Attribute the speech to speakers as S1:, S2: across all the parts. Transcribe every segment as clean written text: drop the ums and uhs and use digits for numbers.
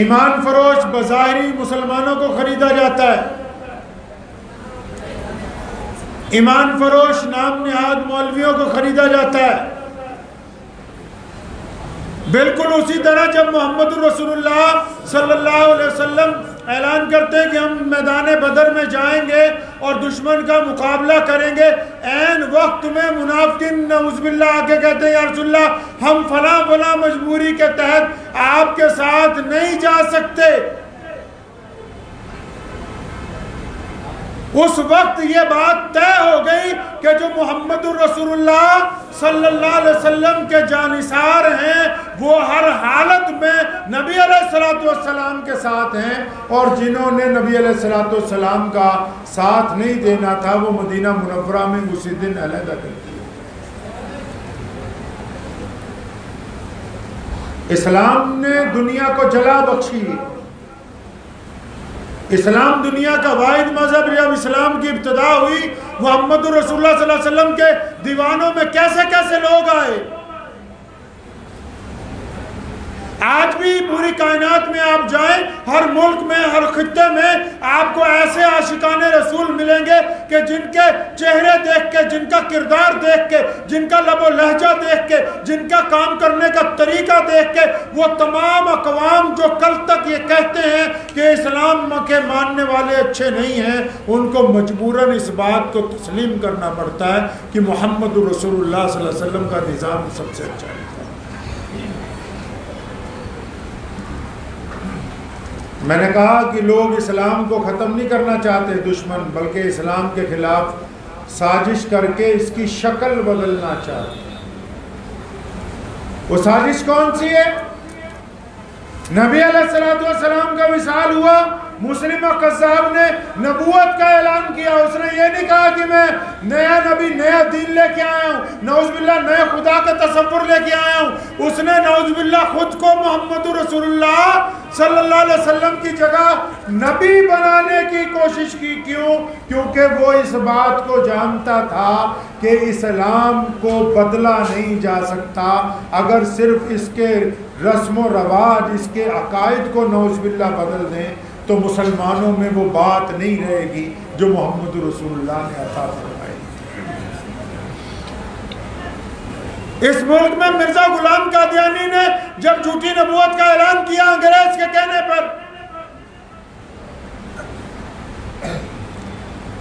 S1: ایمان فروش بظاہری مسلمانوں کو خریدا جاتا ہے، ایمان فروش نام نہاد مولویوں کو خریدا جاتا ہے۔ بالکل اسی طرح جب محمد رسول اللہ صلی اللہ علیہ وسلم اعلان کرتے ہیں کہ ہم میدان بدر میں جائیں گے اور دشمن کا مقابلہ کریں گے، عین وقت میں منافقین نعوذ باللہ آگے کہتے ہیں یا رسول اللہ ہم فلاں فلاں مجبوری کے تحت آپ کے ساتھ نہیں جا سکتے۔ اس وقت یہ بات طے ہو گئی کہ جو محمد الرسول اللہ صلی اللہ علیہ وسلم کے جانثار ہیں وہ ہر حالت میں نبی علیہ السلام کے ساتھ ہیں، اور جنہوں نے نبی علیہ السلام کا ساتھ نہیں دینا تھا وہ مدینہ منورہ میں اسی دن علیحدہ کر دیا۔ اسلام نے دنیا کو جلا بخشی۔ اسلام دنیا کا واحد مذہب، جب اسلام کی ابتدا ہوئی محمد رسول اللہ صلی اللہ علیہ وسلم کے دیوانوں میں کیسے کیسے لوگ آئے۔ آج بھی پوری کائنات میں آپ جائیں، ہر ملک میں ہر خطے میں آپ کو ایسے عاشقان رسول ملیں گے کہ جن کے چہرے دیکھ کے، جن کا کردار دیکھ کے، جن کا لب و لہجہ دیکھ کے، جن کا کام کرنے کا طریقہ دیکھ کے وہ تمام اقوام جو کل تک یہ کہتے ہیں کہ اسلام کے ماننے والے اچھے نہیں ہیں، ان کو مجبوراً اس بات کو تسلیم کرنا پڑتا ہے کہ محمد رسول اللہ صلی اللہ علیہ وسلم کا نظام سب سے اچھا ہے۔ میں نے کہا کہ لوگ اسلام کو ختم نہیں کرنا چاہتے دشمن، بلکہ اسلام کے خلاف سازش کر کے اس کی شکل بدلنا چاہتے ہیں۔ وہ سازش کون سی ہے؟ نبی علیہ السلام کا وصال ہوا، مسلمہ قذاب نے نبوت کا اعلان کیا۔ اس نے یہ نہیں کہا کہ میں نیا نبی نیا دین لے کے آیا ہوں، نعوذ باللہ نئے خدا کا تصور لے کے آیا ہوں۔ اس نے نعوذ باللہ خود کو محمد رسول اللہ صلی اللہ علیہ وسلم کی جگہ نبی بنانے کی کوشش کی۔ کیوں؟ کیونکہ وہ اس بات کو جانتا تھا کہ اسلام کو بدلا نہیں جا سکتا اگر صرف اس کے رسم و رواج، اس کے عقائد کو نعوذ باللہ بدل دیں تو مسلمانوں میں وہ بات نہیں رہے گی جو محمد رسول اللہ نے عطا فرمائی۔ اس ملک میں مرزا غلام قادیانی نے جب جھوٹی نبوت کا اعلان کیا انگریز کے کہنے پر،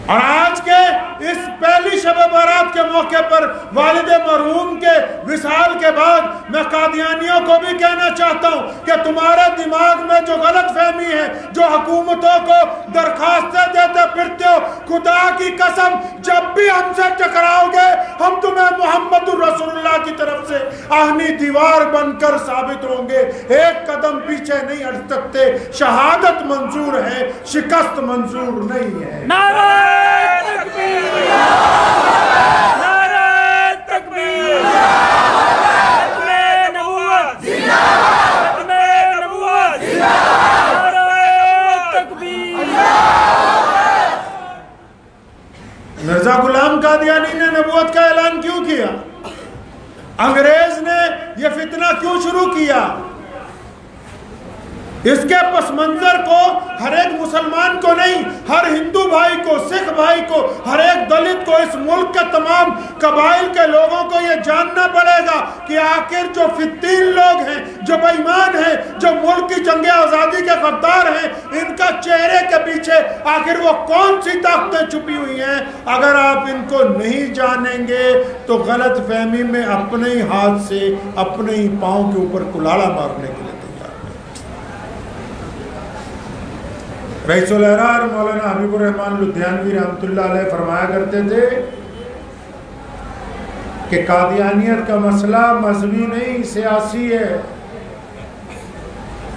S1: اور آج کے اس پہلی شب بارات کے موقع پر والد مرحوم کے وصال کے بعد میں قادیانیوں کو بھی کہنا چاہتا ہوں کہ تمہارے دماغ میں جو غلط فہمی ہے، جو حکومتوں کو درخواستیں دیتے پھرتے ہو، خدا کی قسم جب بھی ہم سے ٹکراؤ گے ہم تمہیں محمد رسول اللہ کی طرف سے آہنی دیوار بن کر ثابت ہوں گے، ایک قدم پیچھے نہیں ہٹ سکتے۔ شہادت منظور ہے، شکست منظور نہیں ہے۔
S2: نعرہ تکبیر، نعرہ تکبیر، ختم نبوت، ختم نبوت، نعرہ تکبیر۔
S1: مرزا غلام قادیانی نے نبوت کا اعلان کیوں کیا؟ انگریز نے یہ فتنہ کیوں شروع کیا؟ اس کے پس منظر کو ہر ایک مسلمان کو نہیں، ہر ہندو بھائی کو، سکھ بھائی کو، ہر ایک دلت کو، اس ملک کے تمام قبائل کے لوگوں کو یہ جاننا پڑے گا کہ آخر جو فتیل لوگ ہیں، جو بے ایمان ہیں، جو ملک کی جنگ آزادی کے غدار ہیں، ان کا چہرے کے پیچھے آخر وہ کون سی طاقتیں چھپی ہوئی ہیں۔ اگر آپ ان کو نہیں جانیں گے تو غلط فہمی میں اپنے ہی ہاتھ سے اپنے ہی پاؤں کے اوپر کلاڑا مارنے کے لیے رئیس الاحرار مولانا حبیب الرحمن لدھیانوی رحمۃ اللہ علیہ فرمایا کرتے تھے کہ قادیانیت کا مسئلہ مذہبی نہیں، سیاسی ہے۔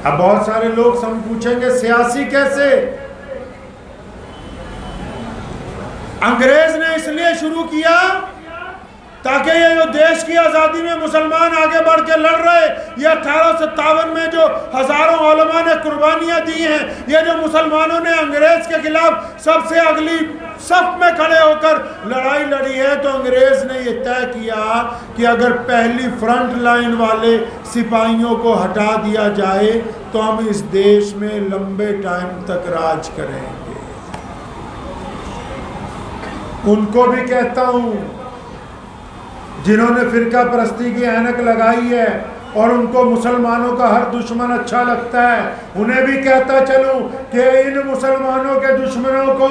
S1: اب بہت سارے لوگ ہم پوچھیں گے سیاسی کیسے؟ انگریز نے اس لیے شروع کیا تاکہ یہ جو دیش کی آزادی میں مسلمان آگے بڑھ کے لڑ رہے، یہ 1857 میں جو ہزاروں علماء نے قربانیاں دی ہیں، یہ جو مسلمانوں نے انگریز کے خلاف سب سے اگلی صف میں کھڑے ہو کر لڑائی لڑی ہے، تو انگریز نے یہ طے کیا کہ اگر پہلی فرنٹ لائن والے سپاہیوں کو ہٹا دیا جائے تو ہم اس دیش میں لمبے ٹائم تک راج کریں گے۔ ان کو بھی کہتا ہوں جنہوں نے فرقہ پرستی کی اینک لگائی ہے اور ان کو مسلمانوں کا ہر دشمن اچھا لگتا ہے، انہیں بھی کہتا چلوں کہ ان مسلمانوں کے دشمنوں کو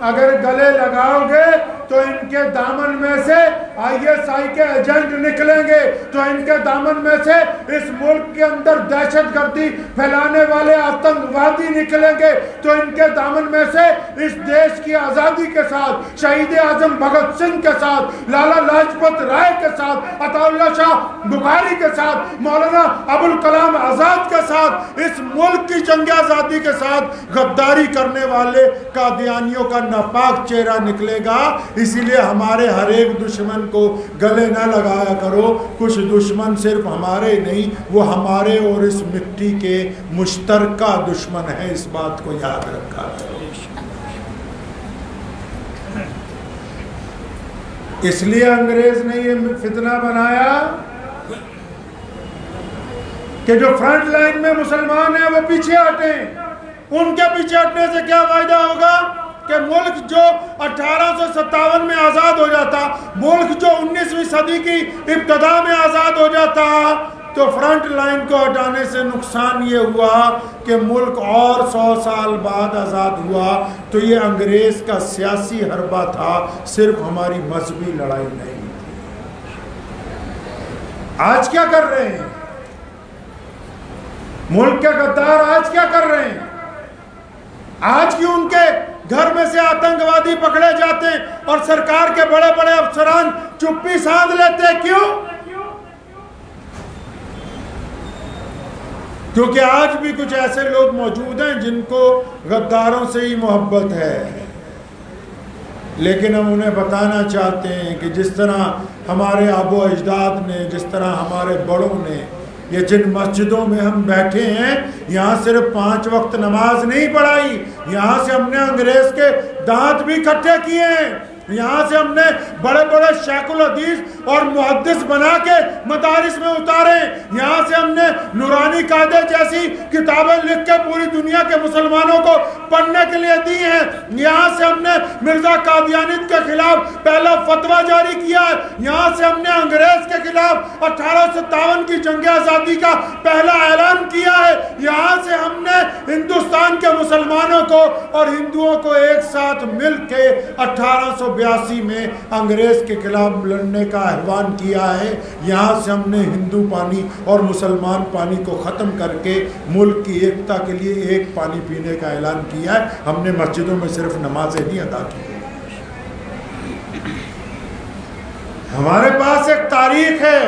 S1: اگر گلے لگاؤ گے تو ان کے دامن میں سے ISI کے ایجنٹ نکلیں گے، تو ان کے دامن میں سے اس ملک کے اندر دہشت گردی پھیلانے والے آتنکوادی نکلیں گے، تو ان کے دامن میں سے اس دیش کی آزادی کے ساتھ شہید اعظم بھگت سنگھ کے ساتھ، لالا لاجپت رائے کے ساتھ، عطا اللہ شاہ بخاری کے ساتھ، مولانا ابوالکلام آزاد کے ساتھ، اس ملک کی جنگ آزادی کے ساتھ غداری کرنے والے قادیانیوں کا ناپاک چہرہ نکلے گا۔ اسی لیے ہمارے ہر ایک دشمن کو گلے نہ لگایا کرو، کچھ دشمن صرف ہمارے نہیں، وہ ہمارے اور اس مٹی کے مشترکہ دشمن ہیں، اس بات کو یاد رکھا کرو۔ اس لیے انگریز نے یہ فتنہ بنایا کہ جو فرنٹ لائن میں مسلمان ہیں وہ پیچھے ہٹیں۔ ان کے پیچھے ہٹنے سے کیا فائدہ ہوگا کہ ملک جو 1857 میں آزاد ہو جاتا، ملک جو 19ویں صدی کی ابتدا میں آزاد ہو جاتا، تو فرنٹ لائن کو ہٹانے سے نقصان یہ ہوا کہ ملک اور 100 سال بعد آزاد ہوا۔ تو یہ انگریز کا سیاسی حربہ تھا، صرف ہماری مذہبی لڑائی نہیں تھی۔ آج کیا کر رہے ہیں ملک کے غدار؟ آج کیا کر رہے ہیں؟ آج کیوں ان کے گھر میں سے آتنکوادی پکڑے جاتے ہیں اور سرکار کے بڑے بڑے افسران چپی سادھ لیتے ہیں؟ کیوں؟ کیونکہ آج بھی کچھ ایسے لوگ موجود ہیں جن کو غداروں سے ہی محبت ہے، لیکن ہم انہیں بتانا چاہتے ہیں کہ جس طرح ہمارے آبا و اجداد نے، جس طرح ہمارے بڑوں نے، یہ جن مسجدوں میں ہم بیٹھے ہیں یہاں صرف 5 وقت نماز نہیں پڑھائی، یہاں سے ہم نے انگریز کے دانت بھی اکٹھے کیے ہیں، یہاں سے ہم نے بڑے بڑے شیخ الحدیث اور محدث بنا کے مدارس میں اتارے، یہاں سے ہم نے نورانی قاعدے جیسی کتابیں لکھ کے پوری دنیا کے مسلمانوں کو پڑھنے کے لیے دی ہیں، یہاں سے ہم نے مرزا قادیانیت کے خلاف پہلا فتویٰ جاری کیا ہے، یہاں سے ہم نے انگریز کے خلاف 1857 کی جنگ آزادی کا پہلا اعلان کیا ہے، یہاں سے ہم نے ہندوستان کے مسلمانوں کو اور ہندوؤں کو ایک ساتھ مل کے 1882 میں انگریز کے خلاف لڑنے کا احوان کیا ہے، یہاں سے ہم نے ہندو پانی اور مسلمان پانی کو ختم کر کے ملک کی ایکتا کے لیے ایک پانی پینے کا اعلان کیا ہے۔ ہم نے مسجدوں میں صرف نمازیں نہیں ادا کی، ہمارے پاس ایک تاریخ ہے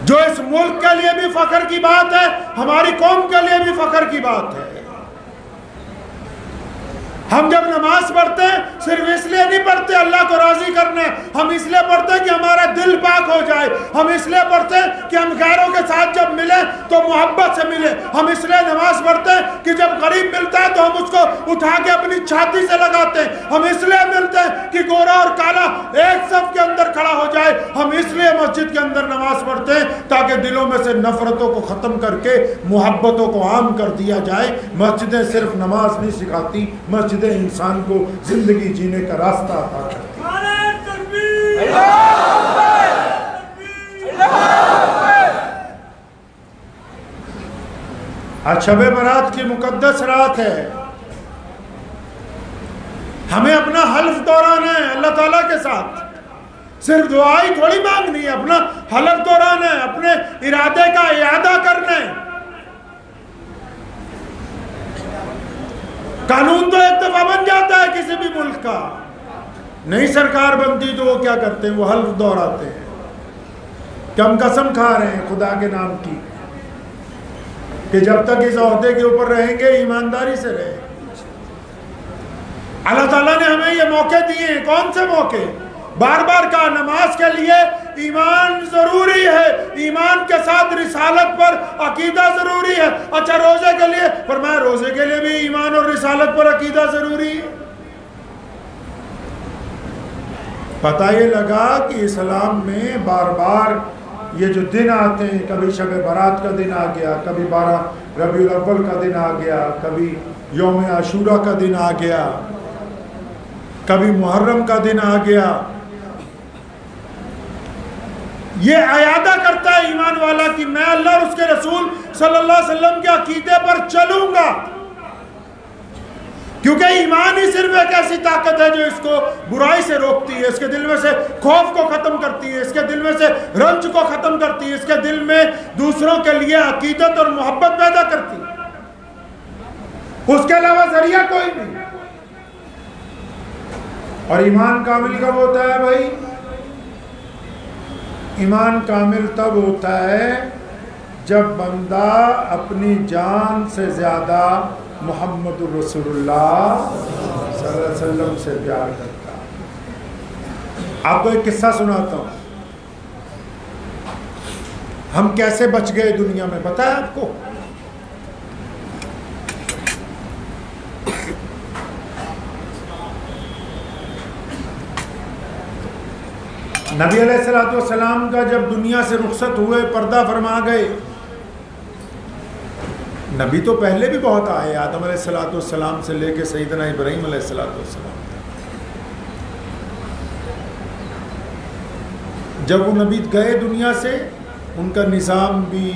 S1: جو اس ملک کے لیے بھی فخر کی بات ہے، ہماری قوم کے لیے بھی فخر کی بات ہے۔ ہم جب نماز پڑھتے ہیں صرف اس لیے نہیں پڑھتے اللہ کو راضی کرنے، ہم اس لیے پڑھتے ہیں کہ ہمارا دل پاک ہو جائے، ہم اس لیے پڑھتے ہیں کہ ہم غیروں کے ساتھ جب ملیں تو محبت سے ملیں، ہم اس لیے نماز پڑھتے ہیں کہ جب غریب ملتا ہے تو ہم اس کو اٹھا کے اپنی چھاتی سے لگاتے ہیں، ہم اس لیے ملتے ہیں کہ گورا اور کالا ایک صف کے اندر کھڑا ہو جائے، ہم اس لیے مسجد کے اندر نماز پڑھتے ہیں تاکہ دلوں میں سے نفرتوں کو ختم کر کے محبتوں کو عام کر دیا جائے۔ مسجدیں صرف نماز نہیں سکھاتی، مسجدیں انسان کو زندگی جینے کا راستہ عطا کرتی ہیں۔
S2: نعرہ تکبیر!
S1: آج شب برات کی مقدس رات ہے، ہمیں اپنا حلف دہرانا ہے اللہ تعالیٰ کے ساتھ، صرف دعائی تھوڑی مانگنی ہے، اپنا حلف دہرانا ہے، اپنے ارادے کا اعادہ کرنا ہے۔ قانون تو ایک دفعہ بن جاتا ہے کسی بھی ملک کا، نئی سرکار بنتی تو وہ کیا کرتے ہیں، وہ حلف دہراتے ہیں کہ ہم قسم کھا رہے ہیں خدا کے نام کی کہ جب تک اس عہدے کے اوپر رہیں گے ایمانداری سے رہیں گے۔ اللہ تعالیٰ نے ہمیں یہ موقع دیے ہیں، کون سے موقع؟ بار بار کہا نماز کے لیے ایمان ضروری ہے، ایمان کے ساتھ رسالت پر عقیدہ ضروری ہے. اچھا روزے کے لیے فرمایا روزے کے لیے بھی ایمان اور رسالت پر عقیدہ ضروری ہے. پتہ یہ لگا کہ اسلام میں بار بار یہ جو دن آتے ہیں، کبھی شب برات کا دن آ گیا، کبھی 12 ربیع الاول کا دن آ گیا، کبھی یوم عاشورہ کا دن آ گیا، کبھی محرم کا دن آ گیا. یہ اعادہ کرتا ہے ایمان والا کہ میں اللہ اور اس کے رسول صلی اللہ علیہ وسلم کے عقیدے پر چلوں گا، کیونکہ ایمان ہی صرف ایک ایسی طاقت ہے جو اس کو برائی سے روکتی ہے، اس کے دل میں سے خوف کو ختم کرتی ہے، اس کے دل میں سے رنج کو ختم کرتی ہے، اس کے دل میں دوسروں کے لیے عقیدت اور محبت پیدا کرتی ہے. اس کے علاوہ ذریعہ کوئی نہیں. اور ایمان کامل کب ہوتا ہے بھائی؟ ایمان کامل تب ہوتا ہے جب بندہ اپنی جان سے زیادہ محمد الرسول اللہ صلی اللہ علیہ وسلم سے پیار کرتا. آپ کو ایک قصہ سناتا ہوں. ہم کیسے بچ گئے دنیا میں پتہ ہے آپ کو؟ نبی علیہ السلام کا جب دنیا سے رخصت ہوئے، پردہ فرما گئے. نبی تو پہلے بھی بہت آئے، آدم علیہ السلام سے لے کے سیدنا ابراہیم علیہ السلام. جب وہ نبی گئے دنیا سے، ان کا نظام بھی،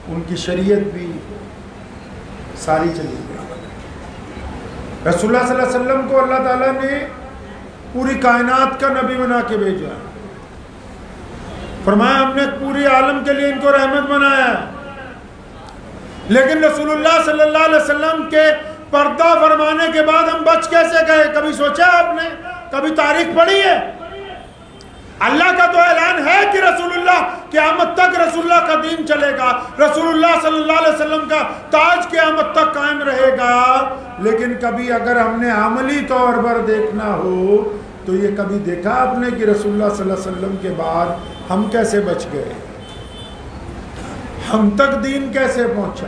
S1: ان کی شریعت بھی ساری چلی گئی. رسول اللہ صلی اللہ علیہ وسلم کو اللہ تعالیٰ نے پوری کائنات کا نبی بنا کے بھیجا. فرمایا ہم نے پوری عالم کے لیے ان کو رحمت بنایا ہے. لیکن رسول اللہ صلی اللہ علیہ وسلم کے پردہ فرمانے کے بعد ہم بچ کیسے گئے؟ کبھی سوچا آپ نے؟ کبھی تاریخ پڑھی ہے؟ اللہ کا تو اعلان ہے کہ رسول اللہ قیامت تک رسول اللہ کا دین چلے گا، رسول اللہ صلی اللہ علیہ وسلم کا تاج قیامت تک قائم رہے گا. لیکن کبھی اگر ہم نے عملی طور پر دیکھنا ہو تو یہ کبھی دیکھا آپ نے کہ رسول اللہ صلی اللہ علیہ وسلم کے بعد ہم کیسے بچ گئے، ہم تک دین کیسے پہنچا؟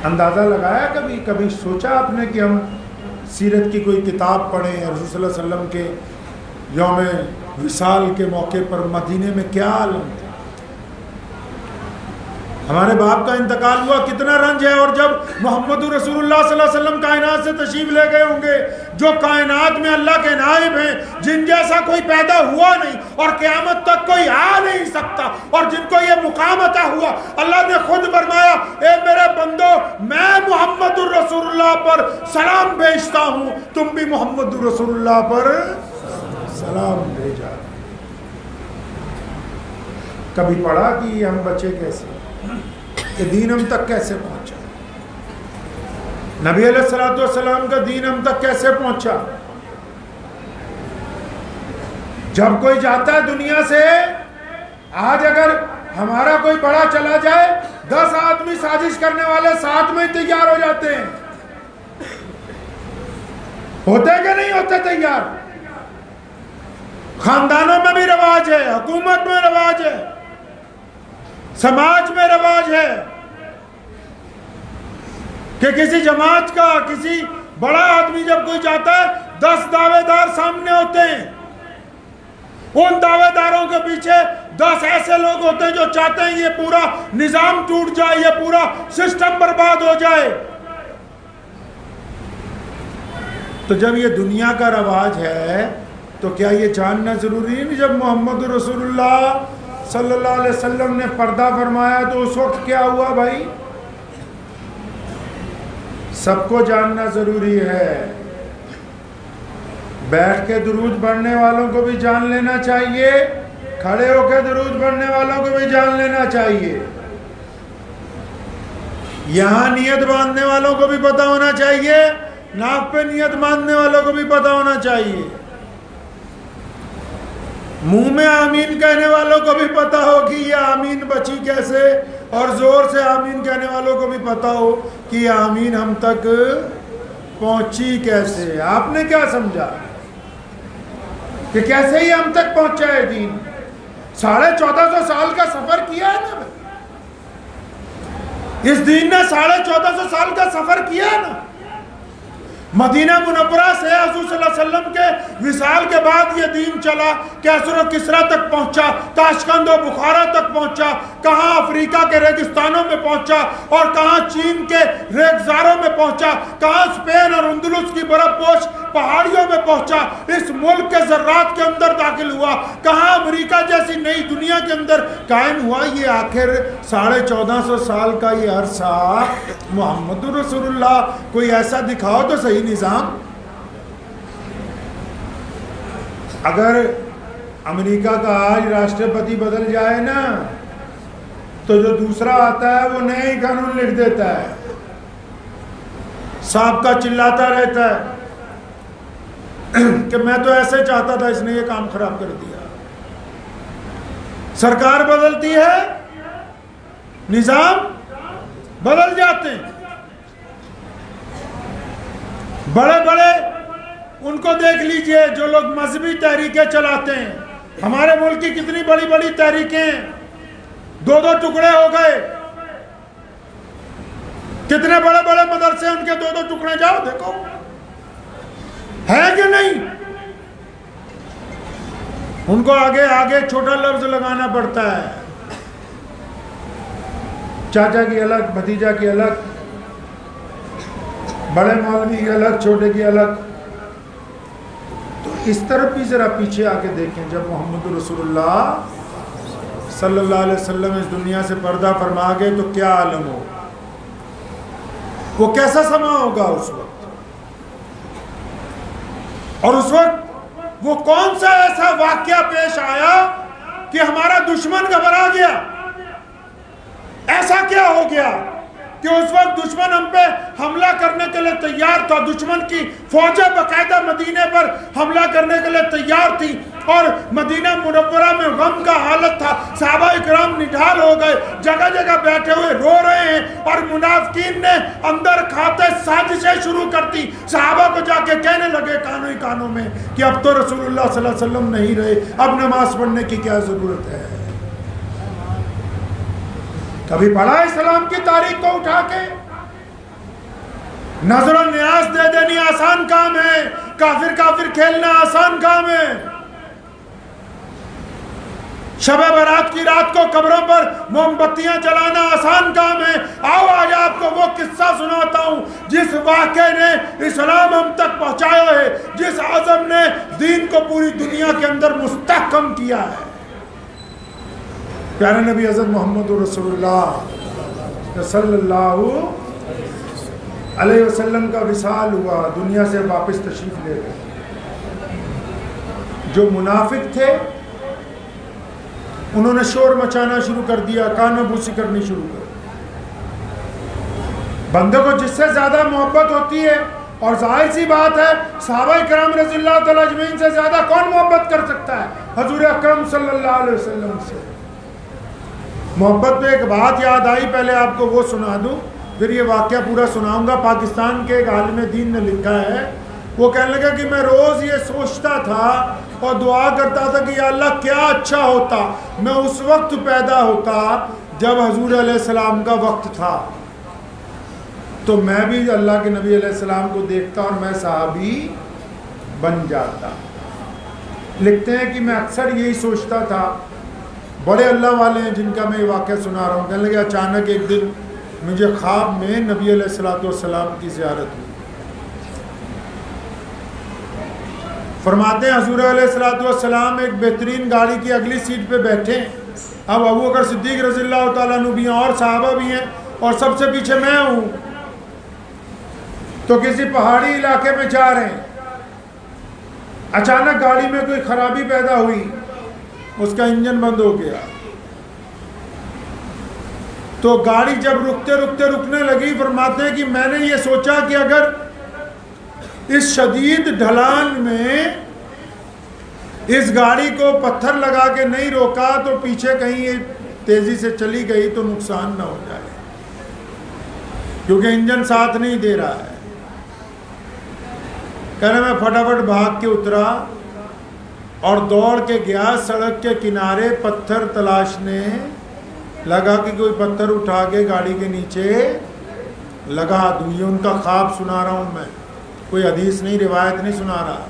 S1: اندازہ لگایا کبھی سوچا آپ نے کہ ہم سیرت کی کوئی کتاب پڑھیں، رسول صلی اللہ علیہ وسلم کے یوم وصال کے موقع پر مدینے میں کیا عالم تھا؟ ہمارے باپ کا انتقال ہوا، کتنا رنج ہے. اور جب محمد رسول اللہ صلی اللہ علیہ وسلم کائنات سے تشریف لے گئے ہوں گے، جو کائنات میں اللہ کے نائب ہیں، جن جیسا کوئی پیدا ہوا نہیں اور قیامت تک کوئی آ نہیں سکتا، اور جن کو یہ مقام عطا ہوا، اللہ نے خود فرمایا اے میرے بندو میں محمد الرسول اللہ پر سلام بھیجتا ہوں، تم بھی محمد الرسول اللہ پر سلام بھیجا. کبھی پڑھا کہ ہم بچے کیسے، کہ دین ہم تک کیسے پہنچا؟ نبی علیہ السلام کا دین ہم تک کیسے پہنچا؟ جب کوئی جاتا ہے دنیا سے، آج اگر ہمارا کوئی بڑا چلا جائے، 10 آدمی سازش کرنے والے ساتھ میں تیار ہو جاتے ہیں. ہوتے کہ نہیں ہوتے تیار؟ خاندانوں میں بھی رواج ہے، حکومت میں رواج ہے، سماج میں رواج ہے کہ کسی جماعت کا کسی بڑا آدمی جب کوئی جاتا ہے 10 دعوے دار سامنے ہوتے ہیں. ان دعوے داروں کے پیچھے 10 ایسے لوگ ہوتے ہیں جو چاہتے ہیں یہ پورا نظام ٹوٹ جائے، یہ پورا سسٹم برباد ہو جائے. تو جب یہ دنیا کا رواج ہے تو کیا یہ جاننا ضروری نہیں جب محمد رسول اللہ صلی اللہ علیہ وسلم نے پردہ فرمایا تو اس وقت کیا ہوا بھائی؟ سب کو جاننا ضروری ہے. بیٹھ کے درود پڑھنے والوں کو بھی جان لینا چاہیے، کھڑے ہو کے درود پڑھنے والوں کو بھی جان لینا چاہیے، یہاں نیت باندھنے والوں کو بھی پتہ ہونا چاہیے، ناک پہ نیت باندھنے والوں کو بھی پتہ ہونا چاہیے، منہ میں آمین کہنے والوں کو بھی پتہ ہو کہ یہ آمین بچی کیسے، اور زور سے آمین کہنے والوں کو بھی پتہ ہو کہ یہ آمین ہم تک پہنچی کیسے. آپ نے کیا سمجھا کہ کیسے ہی ہم تک پہنچا ہے دین؟ 1450 سال کا سفر کیا ہے نا، اس دین نے 1450 سال کا سفر کیا ہے نا۔ مدینہ منورہ سے حضور صلی اللہ علیہ وسلم کے وصال کے بعد یہ دین چلا، کیسر و کسرا تک پہنچا، تاشقند و بخارا تک پہنچا، کہاں افریقہ کے ریگستانوں میں پہنچا، اور کہاں چین کے ریگزاروں میں پہنچا، کہاں اسپین اور اندلس کی برف پوش پہاڑیوں میں پہنچا، اس ملک کے ذرات کے اندر داخل ہوا، کہاں امریکہ جیسی نئی دنیا کے اندر قائم ہوا۔ یہ آخر 1450 سال کا یہ عرصہ، محمد رسول اللہ کوئی ایسا دکھاؤ تو صحیح نظام۔ اگر امریکہ کا آج راشٹرپتی بدل جائے نا تو جو دوسرا آتا ہے وہ نئے ہی قانون لکھ دیتا ہے، سانپ کا چلاتا رہتا ہے کہ میں تو ایسے چاہتا تھا، اس نے یہ کام خراب کر دیا۔ سرکار بدلتی ہے، نظام بدل جاتے ہیں۔ بڑے بڑے ان کو دیکھ لیجئے جو لوگ مذہبی تحریکیں چلاتے ہیں، ہمارے ملک کی کتنی بڑی بڑی تحریکیں ہیں، 2 ٹکڑے ہو گئے، کتنے بڑے بڑے مدرسے ان کے 2 ٹکڑے، جاؤ دیکھو ہے کہ نہیں۔ ان کو آگے آگے چھوٹا لفظ لگانا پڑتا ہے، چاچا کی الگ، بھتیجا کی الگ، بڑے مولوی کی الگ، چھوٹے کی الگ۔ تو اس طرف بھی ذرا پیچھے آ کے دیکھیں، جب محمد رسول اللہ صلی اللہ علیہ وسلم اس دنیا سے پردہ فرما گئے تو کیا عالم ہو، وہ کیسا سما ہوگا اس وقت، اور اس وقت وہ کون سا ایسا واقعہ پیش آیا کہ ہمارا دشمن گھبرا گیا۔ ایسا کیا ہو گیا کہ اس وقت دشمن ہم پہ حملہ کرنے کے لیے تیار تھا، دشمن کی فوجیں باقاعدہ مدینے پر حملہ کرنے کے لیے تیار تھی، اور مدینہ منورہ میں غم کا حالت تھا، صحابہ اکرام نڈھال ہو گئے، جگہ جگہ بیٹھے ہوئے رو رہے ہیں، اور منافقین نے اندر کھاتے سازشیں شروع کر دی۔ صحابہ کو جا کے کہنے لگے کانوں ہی کانوں میں کہ اب تو رسول اللہ صلی اللہ علیہ وسلم نہیں رہے، اب نماز پڑھنے کی کیا ضرورت ہے۔ کبھی پڑھا اسلام کی تاریخ کو اٹھا کے؟ نظر و نیاز دے دینی آسان کام ہے، کافر کھیلنا آسان کام ہے، شب برات کی رات کو قبروں پر موم بتیاں جلانا آسان کام ہے۔ آؤ آج آپ کو وہ قصہ سناتا ہوں جس واقعے نے اسلام ہم تک پہنچایا ہے، جس عزم نے دین کو پوری دنیا کے اندر مستحکم کیا ہے۔ پیارے نبی حضرت محمد رسول اللہ صلی اللہ علیہ وسلم کا وصال ہوا، دنیا سے واپس تشریف لے گئے۔ جو منافق تھے انہوں نے شور مچانا شروع کر دیا، کانوں بوسی کرنی شروع کر دی۔ بندے کو جس سے زیادہ محبت ہوتی ہے، اور ظاہر سی بات ہے صحابہ کرام رضی اللہ تعالیٰ اجمعین سے زیادہ کون محبت کر سکتا ہے؟ حضور اکرم صلی اللہ علیہ وسلم سے محبت۔ میں ایک بات یاد آئی، پہلے آپ کو وہ سنا دوں، پھر یہ واقعہ پورا سناؤں گا۔ پاکستان کے ایک عالم دین نے لکھا ہے، وہ کہنے لگا کہ میں روز یہ سوچتا تھا اور دعا کرتا تھا کہ یا اللہ کیا اچھا ہوتا میں اس وقت پیدا ہوتا جب حضور علیہ السلام کا وقت تھا، تو میں بھی اللہ کے نبی علیہ السلام کو دیکھتا اور میں صحابی بن جاتا۔ لکھتے ہیں کہ میں اکثر یہی سوچتا تھا۔ بڑے اللہ والے ہیں جن کا میں یہ واقعہ سنا رہا ہوں، کہنے لگے اچانک ایک دن مجھے خواب میں نبی علیہ السلام کی زیارت ہوئی۔ فرماتے ہیں حضور علیہ السلام ایک بہترین گاڑی کی اگلی سیٹ پہ بیٹھے ہیں، اب ابو بکر صدیق رضی اللہ تعالیٰ عنہ بھی ہیں اور صحابہ بھی ہیں، اور سب سے پیچھے میں ہوں۔ تو کسی پہاڑی علاقے میں جا رہے ہیں، اچانک گاڑی میں کوئی خرابی پیدا ہوئی، اس کا انجن بند ہو گیا۔ تو گاڑی جب رکنے لگی، فرماتے ہیں کہ میں نے یہ سوچا کہ اگر اس شدید ڈھلان میں اس گاڑی کو پتھر لگا کے نہیں روکا تو پیچھے کہیں یہ تیزی سے چلی گئی تو نقصان نہ ہو جائے، کیونکہ انجن ساتھ نہیں دے رہا ہے۔ کہنا میں فٹافٹ بھاگ کے اترا اور دوڑ کے گیا سڑک کے کنارے پتھر تلاشنے لگا کہ کوئی پتھر اٹھا کے گاڑی کے نیچے لگا دوں. یہ ان کا خواب سنا رہا ہوں میں, کوئی حدیث نہیں, روایت نہیں سنا رہا.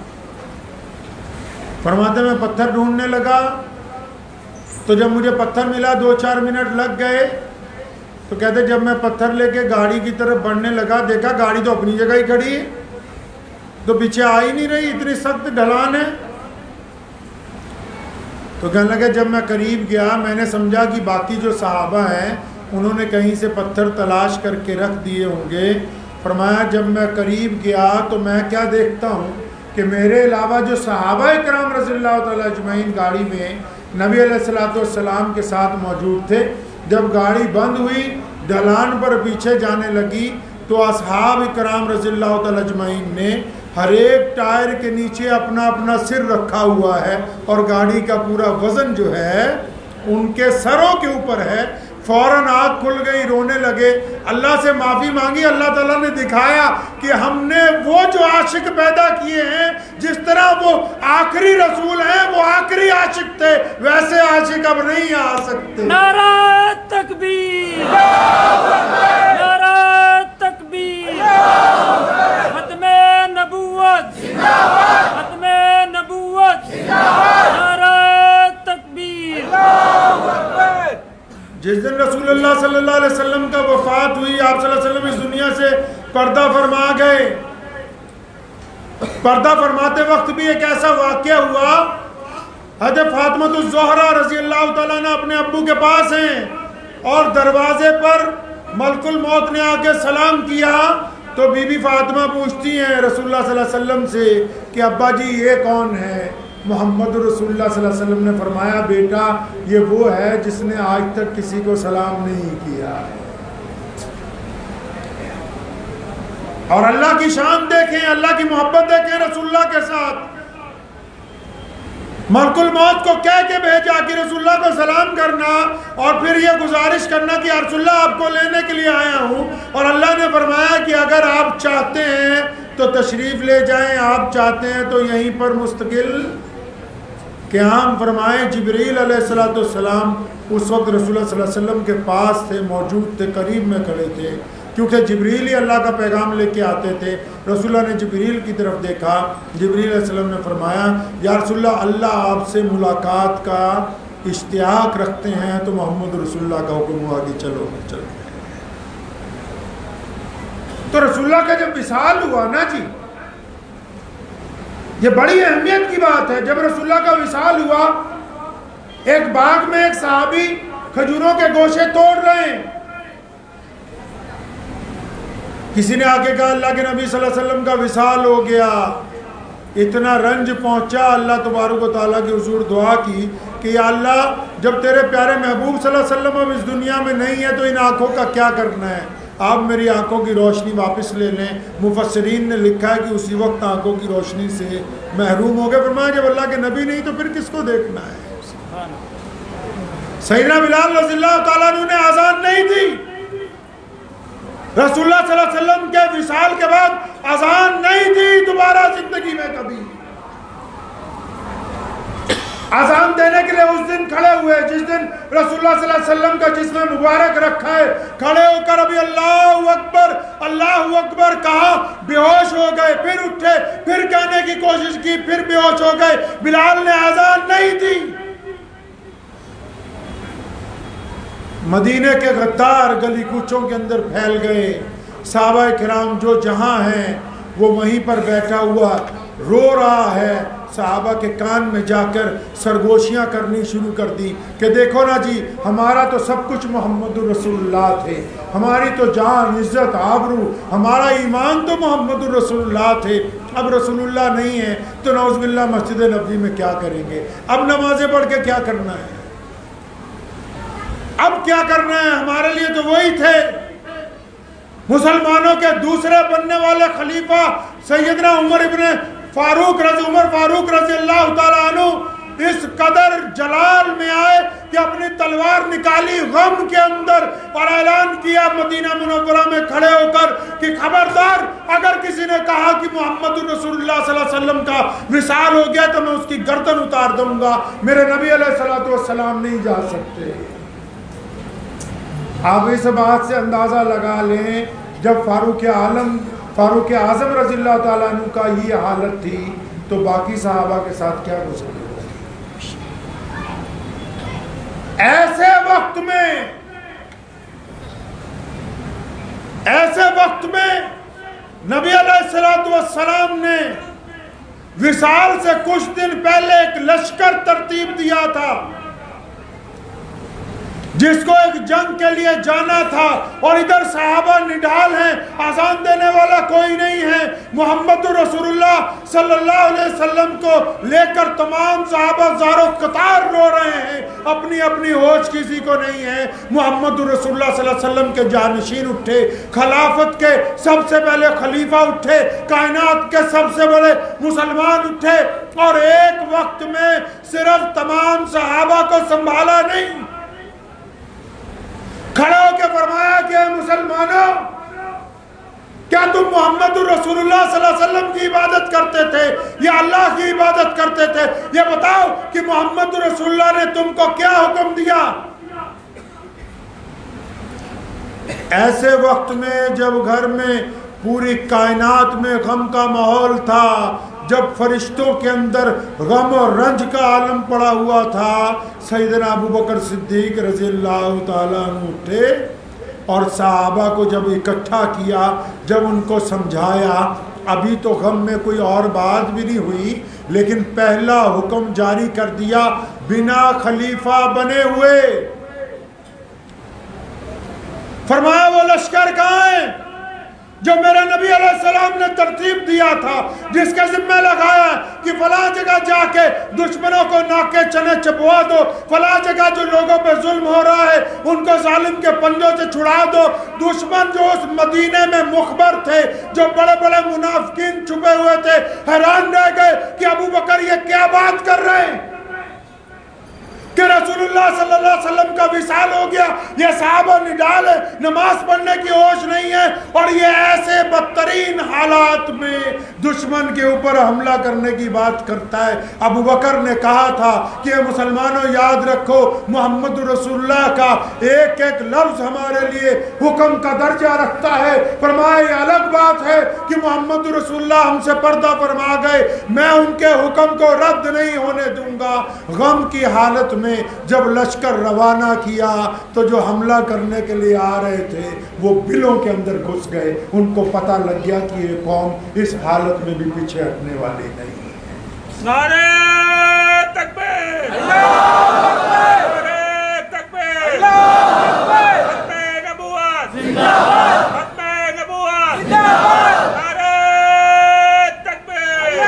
S1: فرماتے میں پتھر ڈھونڈنے لگا تو جب مجھے پتھر ملا 2-4 منٹ لگ گئے. تو کہتے جب میں پتھر لے کے گاڑی کی طرف بڑھنے لگا دیکھا گاڑی تو اپنی جگہ ہی کھڑی ہے, تو پیچھے آ ہی نہیں رہی, اتنی سخت ڈھلان ہے. تو کہنے لگا جب میں قریب گیا میں نے سمجھا کہ باقی جو صحابہ ہیں انہوں نے کہیں سے پتھر تلاش کر کے رکھ دیے ہوں گے. فرمایا جب میں قریب گیا تو میں کیا دیکھتا ہوں کہ میرے علاوہ جو صحابہ کرام رضی اللہ تعالیٰ اجمعین گاڑی میں نبی علیہ الصلوۃ والسلام کے ساتھ موجود تھے. جب گاڑی بند ہوئی ڈھلان پر پیچھے جانے لگی تو اصحاب کرام رضی اللہ تعالیٰ اجمعین نے ہر ایک ٹائر کے نیچے اپنا اپنا سر رکھا ہوا ہے اور گاڑی کا پورا وزن جو ہے ان کے سروں کے اوپر ہے. فوراً آنکھ کھل گئی, رونے لگے, اللہ سے معافی مانگی. اللہ تعالیٰ نے دکھایا کہ ہم نے وہ جو عاشق پیدا کیے ہیں جس طرح وہ آخری رسول ہیں وہ آخری عاشق تھے ویسے عاشق اب نہیں آ سکتے.
S2: نعرہ تکبیر, نعرہ تکبیر, ختم نبوت, ختم نبوت, نعرہ تکبیر.
S1: جس دن رسول اللہ صلی اللہ علیہ وسلم کا وفات ہوئی آپ صلی اللہ علیہ وسلم اس دنیا سے پردہ فرما گئے. پردہ فرماتے وقت بھی ایک ایسا واقعہ ہوا, حضرت فاطمہ الزہرا رضی اللہ تعالیٰ عنہ اپنے ابو کے پاس ہیں اور دروازے پر ملک الموت نے آ کے سلام کیا تو بی بی فاطمہ پوچھتی ہیں رسول اللہ صلی اللہ علیہ وسلم سے کہ ابا جی یہ کون ہے؟ محمد رسول اللہ صلی اللہ علیہ وسلم نے فرمایا بیٹا یہ وہ ہے جس نے آج تک کسی کو سلام نہیں کیا. اور اللہ کی شان دیکھیں, اللہ کی محبت دیکھیں رسول اللہ کے ساتھ. ملک الموت کو کہہ کے بھیجا کہ رسول اللہ کو سلام کرنا اور پھر یہ گزارش کرنا کہ یا رسول اللہ آپ کو لینے کے لیے آیا ہوں. اور اللہ نے فرمایا کہ اگر آپ چاہتے ہیں تو تشریف لے جائیں, آپ چاہتے ہیں تو یہیں پر مستقل قیام فرمائیں. جبریل علیہ السلام اس وقت رسول اللہ صلی اللہ علیہ وسلم کے پاس تھے, موجود تھے, قریب میں کھڑے تھے کیونکہ جبریل ہی اللہ کا پیغام لے کے آتے تھے. رسول اللہ نے جبریل کی طرف دیکھا, جبریل علیہ السلام نے فرمایا یا رسول اللہ اللہ آپ سے ملاقات کا اشتیاق رکھتے ہیں. تو محمد رسول اللہ کا حکم ہوا کہ چلو چلو. تو رسول اللہ کا جب وصال ہوا نا جی, یہ بڑی اہمیت کی بات ہے. جب رسول اللہ کا وصال ہوا ایک باغ میں ایک صحابی کھجوروں کے گوشے توڑ رہے ہیں. کسی نے آگے کہا اللہ کے نبی صلی اللہ علیہ وسلم کا وصال ہو گیا, اتنا رنج پہنچا. اللہ تبارک و تعالیٰ کے حضور دعا کی کہ یا اللہ جب تیرے پیارے محبوب صلی اللہ علیہ وسلم اب اس دنیا میں نہیں ہے تو ان آنکھوں کا کیا کرنا ہے, آپ میری آنکھوں کی روشنی واپس لے لیں. مفسرین نے لکھا ہے کہ اسی وقت آنکھوں کی روشنی سے محروم ہو گئے. فرمایا جب اللہ کے نبی نہیں تو پھر کس کو دیکھنا ہے. سیدنا بلال رضی اللہ تعالیٰ عنہ نے اذان نہیں دی. رسول اللہ صلی اللہ علیہ وسلم کے وصال کے بعد اذان نہیں دی دوبارہ زندگی میں کبھی. اذان دینے کے لیے اس دن کھڑے ہوئے جس دن رسول اللہ صلی اللہ علیہ وسلم کا جسم مبارک رکھا ہے, کھڑے ہو کر ابھی اللہ اکبر کہا, بے ہوش ہو گئے, پھر اٹھے, پھر کہنے کی کوشش کی, پھر بے ہوش ہو گئے. بلال نے اذان نہیں دی. مدینے کے غدار گلی کوچوں کے اندر پھیل گئے. صحابہ کرام جو جہاں ہیں وہ وہیں پر بیٹھا ہوا رو رہا ہے. صحابہ کے کان میں جا کر سرگوشیاں کرنی شروع کر دی کہ دیکھو نا جی ہمارا تو سب کچھ محمد رسول اللہ تھے, ہماری تو جان عزت آبرو ہمارا ایمان تو محمد رسول اللہ تھے. اب رسول اللہ نہیں ہے تو نعوذ باللہ مسجد نبوی میں کیا کریں گے, اب نمازیں پڑھ کے کیا کرنا ہے, اب کیا کرنا ہے. ہمارے لیے تو وہی تھے. مسلمانوں کے دوسرے بننے والے خلیفہ سیدنا عمر فاروق رضی اللہ تعالیٰ عنہ اس قدر جلال میں آئے کہ اپنی تلوار نکالی غم کے اندر اور اعلان کیا مدینہ منورہ میں کھڑے ہو کر کہ خبردار اگر کسی نے کہا کہ محمد رسول اللہ صلی اللہ علیہ وسلم کا وصال ہو گیا تو میں اس کی گردن اتار دوں گا، میرے نبی علیہ السلام نہیں جا سکتے۔ آپ اس بات سے اندازہ لگا لیں جب فاروق اعظم رضی اللہ تعالیٰ عنہ کا یہ حالت تھی تو باقی صحابہ کے ساتھ کیا گزرا۔ ایسے وقت میں نبی علیہ السلام نے وصال سے کچھ دن پہلے ایک لشکر ترتیب دیا تھا جس کو ایک جنگ کے لیے جانا تھا، اور ادھر صحابہ نڈال ہیں، آزان دینے والا کوئی نہیں ہے۔ محمد رسول اللہ صلی اللہ علیہ وسلم کو لے کر تمام صحابہ زارو قطار رو رہے ہیں، اپنی اپنی ہوش کسی کو نہیں ہے۔ محمد رسول اللہ صلی اللہ علیہ وسلم کے جانشین اٹھے، خلافت کے سب سے پہلے خلیفہ اٹھے، کائنات کے سب سے بڑے مسلمان اٹھے، اور ایک وقت میں صرف تمام صحابہ کو سنبھالا نہیں، کھڑا ہو کے فرمایا کہ اے مسلمانوں، کیا تم محمد رسول اللہ صلی اللہ علیہ وسلم کی عبادت کرتے تھے یا اللہ کی عبادت کرتے تھے؟ یہ بتاؤ کہ محمد رسول اللہ نے تم کو کیا حکم دیا؟ ایسے وقت میں جب گھر میں پوری کائنات میں غم کا ماحول تھا، جب فرشتوں کے اندر غم اور رنج کا عالم پڑا ہوا تھا، سیدنا ابو بکر صدیق رضی اللہ تعالیٰ عنہ اٹھے اور صحابہ کو جب اکٹھا کیا، جب ان کو سمجھایا، ابھی تو غم میں کوئی اور بات بھی نہیں ہوئی، لیکن پہلا حکم جاری کر دیا بنا خلیفہ بنے ہوئے۔ فرمایا وہ لشکر کہاں ہے جو میرے نبی علیہ السلام نے ترتیب دیا تھا، جس کے ذمہ لگایا کہ فلاں جگہ جا کے دشمنوں کو ناکے چنے چبوا دو، فلاں جگہ جو لوگوں پہ ظلم ہو رہا ہے ان کو ظالم کے پنجوں سے چھڑا دو۔ دشمن جو اس مدینے میں مخبر تھے، جو بڑے بڑے منافقین چھپے ہوئے تھے، حیران رہ گئے کہ ابو بکر یہ کیا بات کر رہے ہیں کہ رسول اللہ صلی اللہ علیہ وسلم کا وصال ہو گیا، یہ صحابہ نڈال ہے، نماز پڑھنے کی ہوش نہیں ہے، اور یہ ایسے بدترین حالات میں دشمن کے اوپر حملہ کرنے کی بات کرتا ہے۔ ابو بکر نے کہا تھا کہ مسلمانوں یاد رکھو، محمد رسول اللہ کا ایک ایک لفظ ہمارے لیے حکم کا درجہ رکھتا ہے۔ فرمایا یہ الگ بات ہے کہ محمد رسول اللہ ہم سے پردہ فرما گئے، میں ان کے حکم کو رد نہیں ہونے دوں گا۔ غم کی حالت میں جب لشکر روانہ کیا تو جو حملہ کرنے کے لیے آ رہے تھے وہ بلوں کے اندر گھس گئے، ان کو پتہ لگ گیا کہ یہ قوم اس حالت میں بھی پیچھے ہٹنے والی نہیں ہے۔
S2: نعرہ تکبیر، نعرہ تکبیر، ختم نبوت، ختم نبوت، نعرہ تکبیر۔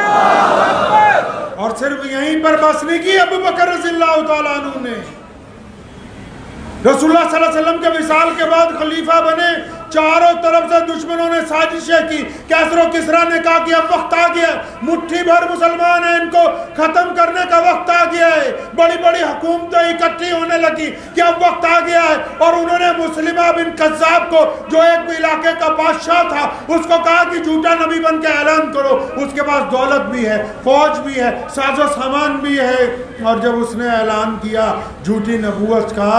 S1: اور صرف یہیں پر بس نہیں کی ابو بکر رضی اللہ تعالیٰ عنہ نے، رسول اللہ صلی اللہ علیہ وسلم کے وصال کے بعد خلیفہ بنے، چاروں طرف سے دشمنوں نے سازشیں کی، کیسر و کسریٰ نے کہا کہ اب وقت آ گیا، مٹھی بھر مسلمان ہیں، ان کو ختم کرنے کا وقت آ گیا ہے، بڑی بڑی حکومتیں اکٹھی ہونے لگی کہ اب وقت آ گیا ہے، اور انہوں نے مسلمہ بن کذاب کو جو ایک علاقے کا بادشاہ تھا اس کو کہا کہ جھوٹا نبی بن کے اعلان کرو، اس کے پاس دولت بھی ہے، فوج بھی ہے، ساز و سامان بھی ہے، اور جب اس نے اعلان کیا جھوٹی نبوت کا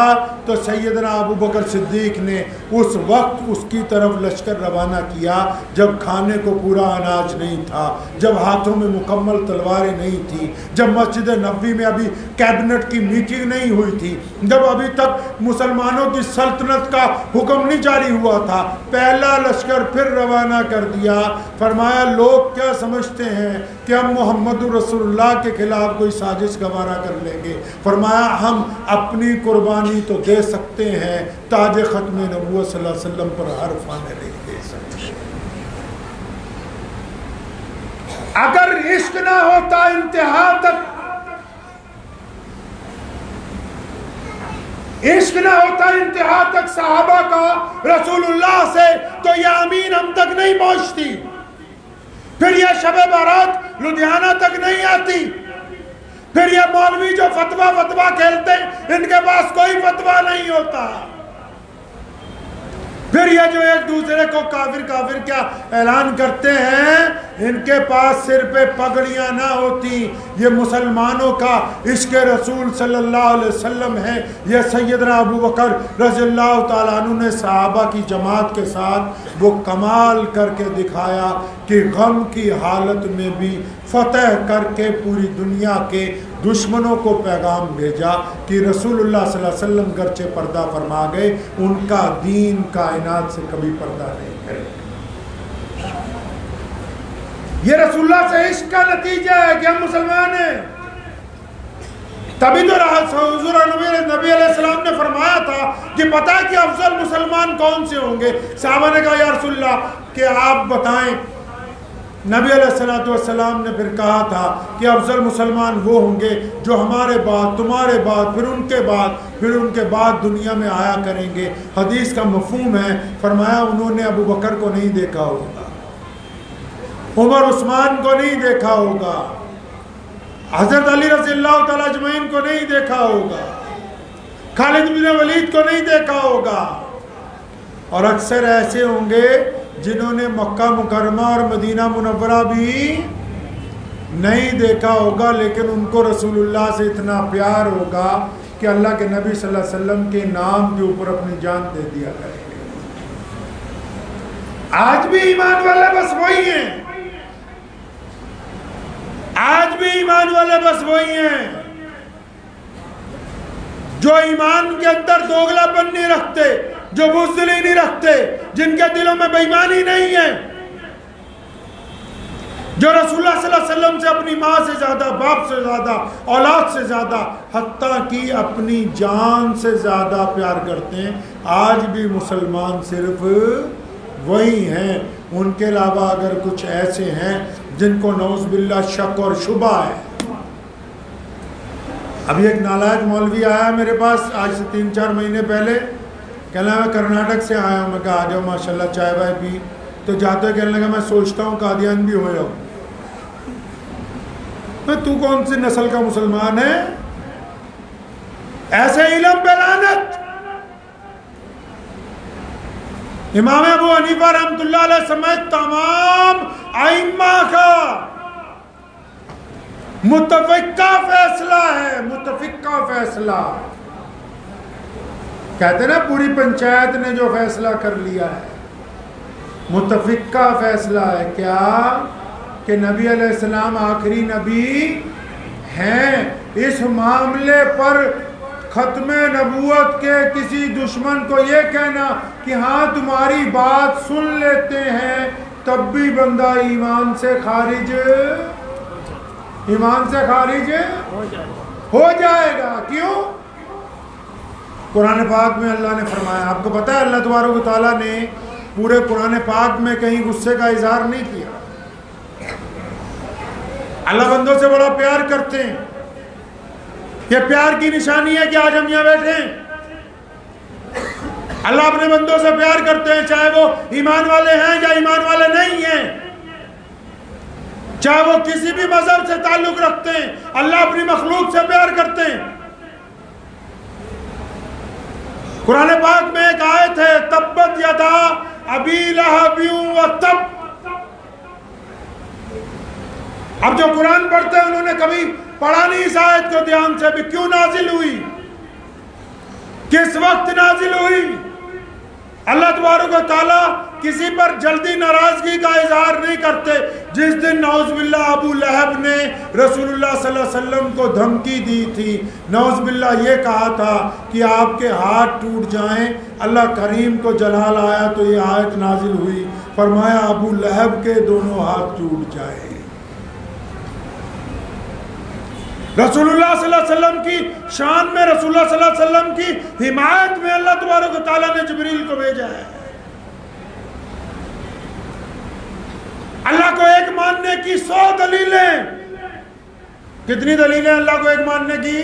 S1: تو سیدنا ابو بکر صدیق نے اس وقت اس کی طرف لشکر روانہ کیا جب کھانے کو پورا اناج نہیں تھا، جب ہاتھوں میں مکمل تلواریں نہیں تھی، جب مسجد نبوی میں ابھی کیبنٹ کی میٹنگ نہیں ہوئی تھی، جب ابھی تک مسلمانوں کی سلطنت کا حکم نہیں جاری ہوا تھا، پہلا لشکر پھر روانہ کر دیا۔ فرمایا لوگ کیا سمجھتے ہیں کہ ہم محمد رسول اللہ کے خلاف کوئی سازش گوارا کر لیں گے؟ فرمایا ہم اپنی قربانی تو دے سکتے ہیں، تاج ختم نبوت صلی اللہ علیہ وسلم پر حرف آنے نہیں دے سکتے۔ اگر عشق نہ ہوتا انتہا تک، عشق نہ ہوتا انتہا تک صحابہ کا رسول اللہ سے، تو یہ امین ہم تک نہیں پہنچتی، پھر یہ شب بارات لدھیانہ تک نہیں آتی، پھر یہ مولوی جو فتوہ کھیلتے ہیں، ان کے پاس کوئی فتوہ نہیں ہوتا۔ پھر یہ جو ایک دوسرے کو کافر کیا اعلان کرتے ہیں، ان کے پاس سر پہ پگڑیاں نہ ہوتی۔ یہ مسلمانوں کا عشق رسول صلی اللہ علیہ وسلم ہے۔ یہ سیدنا ابو بکر رضی اللہ تعالیٰ عنہ نے صحابہ کی جماعت کے ساتھ وہ کمال کر کے دکھایا کہ غم کی حالت میں بھی فتح کر کے پوری دنیا کے دشمنوں کو پیغام بھیجا کہ رسول اللہ صلی اللہ علیہ وسلم گرچہ پردہ فرما گئے، ان کا دین کائنات سے کبھی پردہ نہیں کرے۔ یہ رسول اللہ سے عشق کا نتیجہ ہے کہ ہم مسلمان ہیں۔ تبھی تو حضور نبی علیہ السلام نے فرمایا تھا کہ پتہ ہے کہ افضل مسلمان کون سے ہوں گے؟ صحابہ نے کہا یا رسول اللہ کہ آپ بتائیں۔ نبی علیہ السلام نے پھر کہا تھا کہ افضل مسلمان وہ ہوں گے جو ہمارے بعد، تمہارے بعد، پھر ان کے بعد دنیا میں آیا کریں گے۔ حدیث کا مفہوم ہے، فرمایا انہوں نے ابو بکر کو نہیں دیکھا ہوگا، عمر عثمان کو نہیں دیکھا ہوگا، حضرت علی رضی اللہ تعالیٰ اجمعین کو نہیں دیکھا ہوگا، خالد بن ولید کو نہیں دیکھا ہوگا، اور اکثر ایسے ہوں گے جنہوں نے مکہ مکرمہ اور مدینہ منورہ بھی نہیں دیکھا ہوگا، لیکن ان کو رسول اللہ سے اتنا پیار ہوگا کہ اللہ کے نبی صلی اللہ علیہ وسلم کے نام کے اوپر اپنی جان دے دیا کریں گے۔ آج بھی ایمان والے بس وہی ہیں، آج بھی ایمان والے بس وہی ہیں جو ایمان کے اندر دوگلا پن نہیں رکھتے، جو بزدلی نہیں رکھتے، جن کے دلوں میں بے ایمانی نہیں ہے، جو رسول اللہ صلی اللہ علیہ وسلم سے اپنی ماں سے زیادہ، باپ سے زیادہ، اولاد سے زیادہ، حتیٰ کہ اپنی جان سے زیادہ پیار کرتے ہیں۔ آج بھی مسلمان صرف وہی ہیں۔ ان کے علاوہ اگر کچھ ایسے ہیں جن کو نعوذ باللہ شک اور شبہ ہے۔ ابھی ایک نالائق مولوی آیا میرے پاس آج سے 3-4 مہینے پہلے، کہنا میں کرناٹک سے آیا ہوں۔ میں کہا آ جاؤ ماشاءاللہ، چائے وائے پی۔ تو جاتے ہوئے کہنے لگا میں سوچتا ہوں قادیان بھی ہو جاؤں۔ میں تو کون سی نسل کا مسلمان ہے؟ ایسے علم پہ لعنت۔ امام ابو حنیفہ رحمۃ اللہ علیہ سمیت تمام ائمہ کا متفقہ فیصلہ ہے، متفقہ فیصلہ۔ کہتے ہیں نا پوری پنچایت نے جو فیصلہ کر لیا ہے، متفقہ فیصلہ ہے کیا؟ کہ نبی علیہ السلام آخری نبی ہیں۔ اس معاملے پر ختم نبوت کے کسی دشمن کو یہ کہنا کہ ہاں تمہاری بات سن لیتے ہیں، تب بھی بندہ ایمان سے خارج ہو جائے گا۔ کیوں؟ قرآن پاک میں اللہ نے فرمایا، آپ کو پتہ ہے اللہ تبارک و تعالیٰ نے پورے قرآن پاک میں کہیں غصے کا اظہار نہیں کیا۔ اللہ بندوں سے بڑا پیار کرتے ہیں۔ یہ پیار کی نشانی ہے کہ آج ہم یہاں بیٹھے ہیں۔ اللہ اپنے بندوں سے پیار کرتے ہیں، چاہے وہ ایمان والے ہیں یا ایمان والے نہیں ہیں، چاہے وہ کسی بھی مذہب سے تعلق رکھتے ہیں۔ اللہ اپنی مخلوق سے پیار کرتے ہیں۔ قرآن پاک میں ایک آیت ہے، تبت یدا ابی لہب وتب۔ اب جو قرآن پڑھتے ہیں انہوں نے کبھی پڑھا نہیں اس آیت کو دھیان سے بھی، کیوں نازل ہوئی، کس وقت نازل ہوئی۔ اللہ تبارک و تعالیٰ کسی پر جلدی ناراضگی کا اظہار نہیں کرتے۔ جس دن نعوذ باللہ ابو لہب نے رسول اللہ صلی اللہ علیہ وسلم کو دھمکی دی تھی، نعوذ باللہ یہ کہا تھا کہ آپ کے ہاتھ ٹوٹ جائیں، اللہ کریم کو جلال آیا تو یہ آیت نازل ہوئی، فرمایا ابو لہب کے دونوں ہاتھ ٹوٹ جائیں۔ رسول اللہ صلی اللہ علیہ وسلم کی شان میں، رسول اللہ صلی اللہ علیہ وسلم کی حمایت میں اللہ تبارک و تعالیٰ نے جبریل کو بھیجا ہے۔ اللہ کو ایک ماننے کی 100 دلیلیں، کتنی دلیلیں اللہ کو ایک ماننے کی؟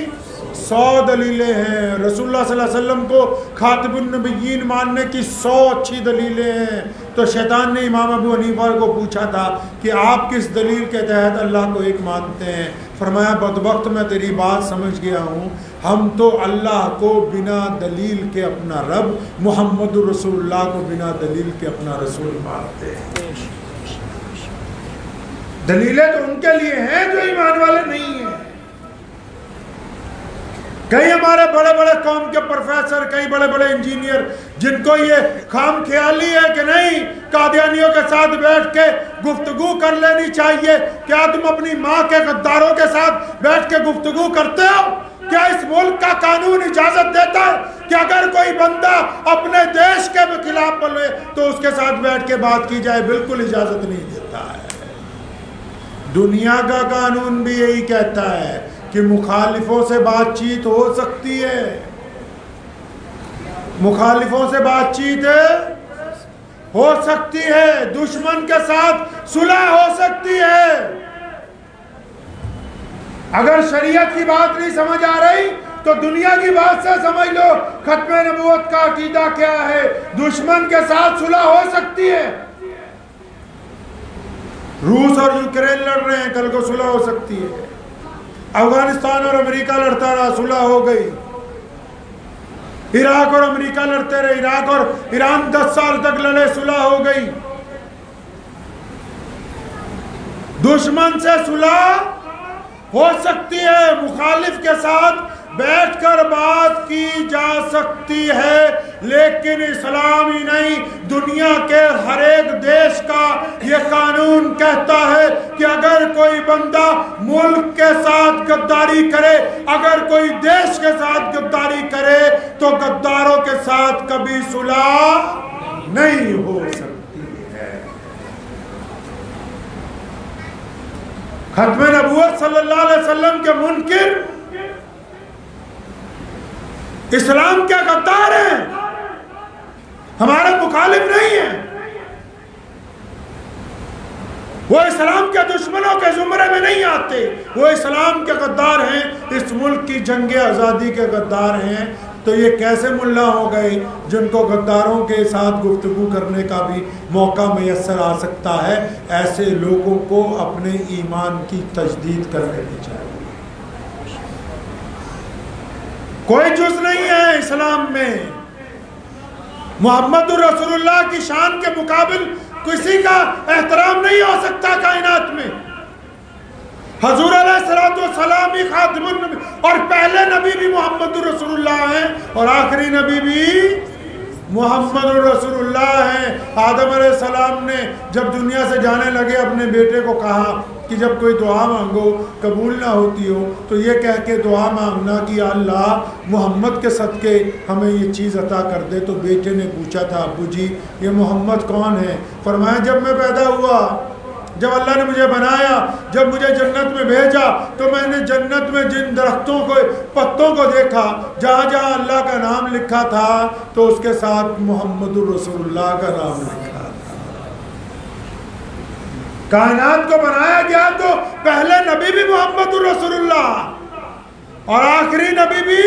S1: 100 دلیلیں ہیں۔ رسول اللہ صلی اللہ علیہ وسلم کو خاتم النبیین ماننے کی 100 اچھی دلیلیں ہیں۔ تو شیطان نے امام ابو حنیفہ کو پوچھا تھا کہ آپ کس دلیل کے تحت اللہ کو ایک مانتے ہیں؟ فرمایا بدبخت میں تیری بات سمجھ گیا ہوں، ہم تو اللہ کو بنا دلیل کے اپنا رب، محمد رسول اللہ کو بنا دلیل کے اپنا رسول مانتے ہیں۔ دلیلیں تو ان کے لیے ہیں جو ایمان والے نہیں ہیں۔ کئی ہمارے بڑے بڑے قوم کے پروفیسر، کئی بڑے بڑے انجینئر، جن کو یہ خام خیالی ہے کہ نہیں قادیانیوں کے ساتھ بیٹھ کے گفتگو کر لینی چاہیے، کیا تم اپنی ماں کے غداروں کے ساتھ بیٹھ کے گفتگو کرتے ہو؟ کیا اس ملک کا قانون اجازت دیتا ہے کہ اگر کوئی بندہ اپنے دیش کے خلاف بولے تو اس کے ساتھ بیٹھ کے بات کی جائے؟ بالکل اجازت نہیں دیتا ہے۔ دنیا کا قانون بھی یہی کہتا ہے کہ مخالفوں سے بات چیت ہو سکتی ہے، مخالفوں سے بات چیت ہو سکتی ہے، دشمن کے ساتھ صلح ہو سکتی ہے۔ اگر شریعت کی بات نہیں سمجھ آ رہی تو دنیا کی بات سے سمجھ لو ختم نبوت کا عقیدہ کیا ہے۔ دشمن کے ساتھ صلح ہو سکتی ہے، روس اور یوکرین لڑ رہے ہیں، کل کو صلح ہو سکتی ہے۔ افغانستان اور امریکہ لڑتا رہا، صلح ہو گئی۔ عراق اور امریکہ لڑتے رہے، عراق اور ایران 10 سال تک لڑے، صلح ہو گئی۔ دشمن سے صلح ہو سکتی ہے، مخالف کے ساتھ بیٹھ کر بات کی جا سکتی ہے، لیکن اسلام ہی نہیں دنیا کے ہر ایک دیش کا یہ قانون کہتا ہے کہ اگر کوئی بندہ ملک کے ساتھ غداری کرے، اگر کوئی دیش کے ساتھ غداری کرے تو غداروں کے ساتھ کبھی صلح نہیں ہو سکتی ہے۔ ختم نبوت صلی اللہ علیہ وسلم کے منکر اسلام کے غدار ہیں، ہمارے مخالف نہیں ہیں۔ وہ اسلام کے دشمنوں کے زمرے میں نہیں آتے، وہ اسلام کے غدار ہیں، اس ملک کی جنگ آزادی کے غدار ہیں۔ تو یہ کیسے ملا ہو گئے جن کو غداروں کے ساتھ گفتگو کرنے کا بھی موقع میسر آ سکتا ہے؟ ایسے لوگوں کو اپنے ایمان کی تجدید کر لینی چاہیے۔ کوئی جز نہیں ہے اسلام میں، محمد رسول اللہ کی شان کے مقابل کسی کا احترام نہیں ہو سکتا کائنات میں۔ حضور علیہ السلام ہی خاتم النبی، اور پہلے نبی بھی محمد رسول اللہ ہیں اور آخری نبی بھی محمد رسول اللہ ہیں۔ آدم علیہ السلام نے جب دنیا سے جانے لگے اپنے بیٹے کو کہا کہ جب کوئی دعا مانگو قبول نہ ہوتی ہو تو یہ کہہ کے دعا مانگنا کہ اللہ محمد کے صدقے ہمیں یہ چیز عطا کر دے۔ تو بیٹے نے پوچھا تھا ابو جی یہ محمد کون ہے؟ فرمایا جب میں پیدا ہوا، جب اللہ نے مجھے بنایا، جب مجھے جنت میں بھیجا تو میں نے جنت میں جن درختوں کو پتوں کو دیکھا جہاں جہاں اللہ کا نام لکھا تھا تو اس کے ساتھ محمد رسول اللہ کا نام لکھا تھا۔ کائنات کو بنایا گیا تو پہلے نبی بھی محمد رسول اللہ اور آخری نبی بھی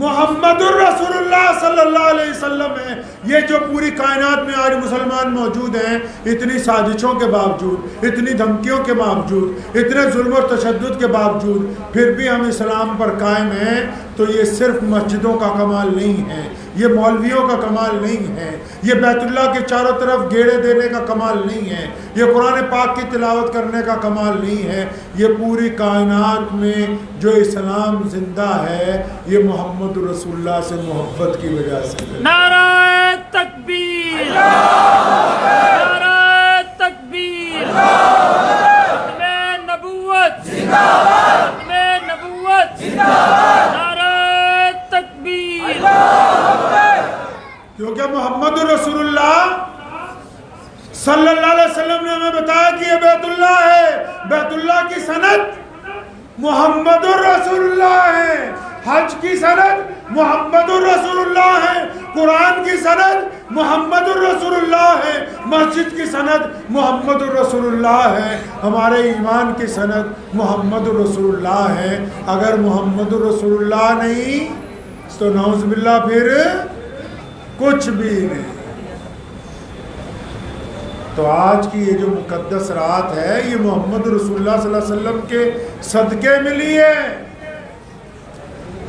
S1: محمد الرسول اللہ صلی اللہ علیہ وسلم ہے۔ یہ جو پوری کائنات میں آج مسلمان موجود ہیں، اتنی سازشوں کے باوجود، اتنی دھمکیوں کے باوجود، اتنے ظلم و تشدد کے باوجود پھر بھی ہم اسلام پر قائم ہیں، تو یہ صرف مسجدوں کا کمال نہیں ہے، یہ مولویوں کا کمال نہیں ہے، یہ بیت اللہ کے چاروں طرف گیڑے دینے کا کمال نہیں ہے، یہ قرآن پاک کی تلاوت کرنے کا کمال نہیں ہے۔ یہ پوری کائنات میں جو اسلام زندہ ہے یہ محمد رسول اللہ سے محبت کی وجہ سے ہے۔
S3: نعرہ تکبیر، نعرہ تکبیر، ختم نبوت، ختم نبوت، نعرہ تکبیر۔
S1: کیونکہ محمد رسول اللہ صلی اللہ علیہ وسلم نے ہمیں بتایا کہ یہ بیت اللہ ہے، بیت اللہ کی سند محمد الرسول اللہ ہے، حج کی سند محمد الرسول اللہ ہے، قرآن کی سند محمد الرسول اللہ ہے، مسجد کی سند محمد الرسول اللہ ہے، ہمارے ایمان کی سند محمد الرسول اللہ ہے۔ اگر محمد الرسول اللہ نہیں تو نعوذ باللہ پھر کچھ بھی نہیں۔ تو آج کی یہ جو مقدس رات ہے یہ محمد رسول اللہ صلی اللہ علیہ وسلم کے صدقے ملی ہے.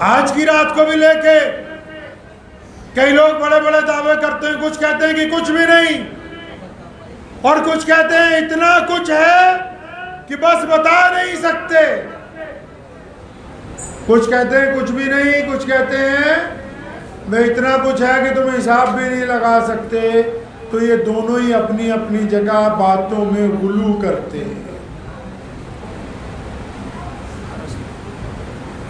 S1: آج کی رات کو بھی لے کے کئی لوگ بڑے بڑے دعوے کرتے ہیں, کچھ کہتے ہیں کہ کچھ بھی نہیں, اور کچھ کہتے ہیں اتنا کچھ ہے کہ بس بتا نہیں سکتے. کچھ کہتے ہیں کچھ بھی نہیں, کچھ کہتے ہیں میں اتنا کچھ ہے کہ تم حساب بھی نہیں لگا سکتے. تو یہ دونوں ہی اپنی اپنی جگہ باتوں میں غلو کرتے ہیں.